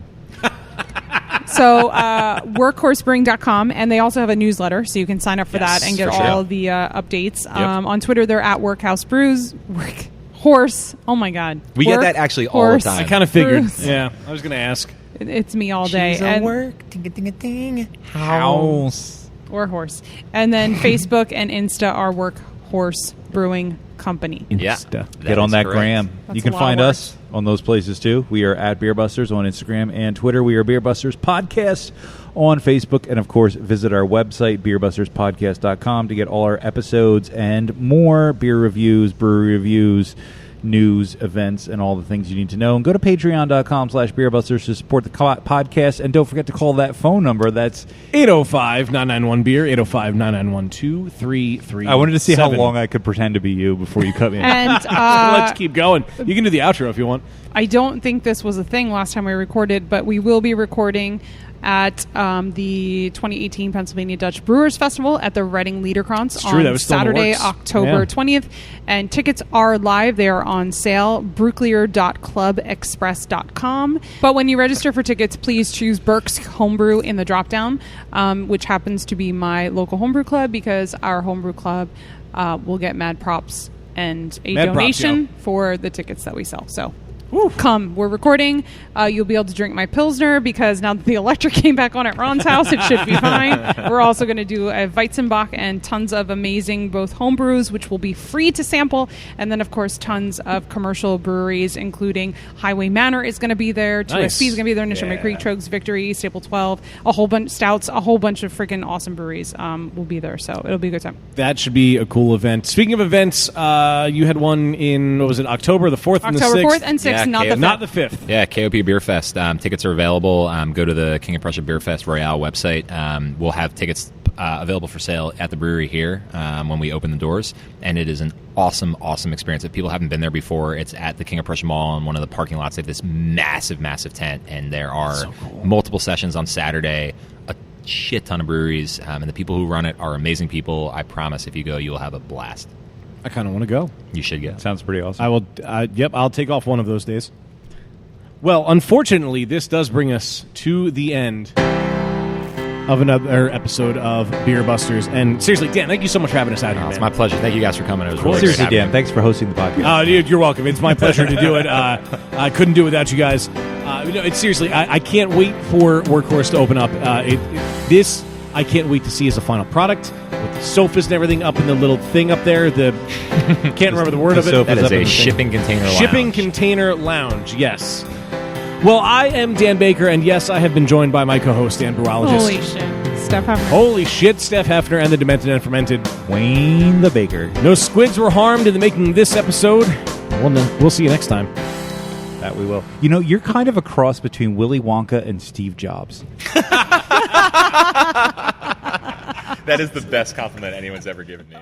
So workhorsebrewing.com, and they also have a newsletter, so you can sign up for that and get all the updates. Yep. On Twitter, they're at Workhouse Brews. Workhorse. Oh my God. We get that actually all the time. I kind of figured. Brews. Yeah, I was going to ask. It's me all day. She's a work. Ding-a-ding-a-ding. House. Or horse. And then Facebook and Insta are Workhorse Brewing Company. Insta. Get on that gram. That's you can a lot of find work. us on those places too. We are at Beerbusters on Instagram and Twitter. We are Beerbusters Podcast on Facebook. And of course, visit our website, beerbusterspodcast.com, to get all our episodes and more beer reviews, brewery reviews, news, events, and all the things you need to know. And go to patreon.com/beerbusters to support the podcast. And don't forget to call that phone number. That's 805-991-BEER, 805-991-2337. I wanted to see how long I could pretend to be you before you cut me. And let's keep going. You can do the outro if you want. I don't think this was a thing last time we recorded, but we will be recording at the 2018 Pennsylvania Dutch Brewers Festival at the Reading Liederkrans true, that on was still in the Saturday, works. October 20th. And tickets are live. They are on sale, brucklier.clubexpress.com. But when you register for tickets, please choose Burke's Homebrew in the drop-down, which happens to be my local homebrew club, because our homebrew club will get mad props and a donation for the tickets that we sell. So come. We're recording. You'll be able to drink my Pilsner, because now that the electric came back on at Ron's house, it should be fine. We're also going to do a Weizenbach and tons of amazing both home brews, which will be free to sample. And then, of course, tons of commercial breweries, including Highway Manor is going to be there. 2SP is going to be there. Nishomi Creek, Trogs, Victory, Staple 12, a whole bunch, Stouts, a whole bunch of freaking awesome breweries will be there. So it'll be a good time. That should be a cool event. Speaking of events, you had one in, what was it, October the 4th and the 6th? October 4th and 6th, not the 5th. Yeah, KOP Beer Fest. Tickets are available. Go to the King of Prussia Beer Fest Royale website. We'll have tickets available for sale at the brewery here when we open the doors. And it is an awesome, awesome experience. If people haven't been there before, it's at the King of Prussia Mall in one of the parking lots. They have this massive, massive tent. And there are multiple sessions on Saturday, a shit ton of breweries. And the people who run it are amazing people. I promise if you go, you'll have a blast. I kind of want to go. You should go. Sounds pretty awesome. I will. Yep, I'll take off one of those days. Well, unfortunately, this does bring us to the end of another episode of Beer Busters. And seriously, Dan, thank you so much for having us out here. It's man. my pleasure. Thank you guys for coming. It was really Seriously, great having Dan, me. thanks for hosting the podcast. Dude, you're welcome. It's my pleasure to do it. I couldn't do it without you guys. It's seriously, I can't wait for Workhorse to open up. This I can't wait to see as a final product with the sofas and everything up in the little thing up there. The can't remember the word of it. That is a shipping container lounge. Shipping container lounge. Yes. Well, I am Dan Baker, and yes, I have been joined by my co-host, Dan Brewologist. Holy shit. Steph Hefner. Holy shit, Steph Hefner and the Demented and Fermented. Wayne the Baker. No squids were harmed in the making of this episode. We'll see you next time. That we will. You know, you're kind of a cross between Willy Wonka and Steve Jobs. That is the best compliment anyone's ever given me.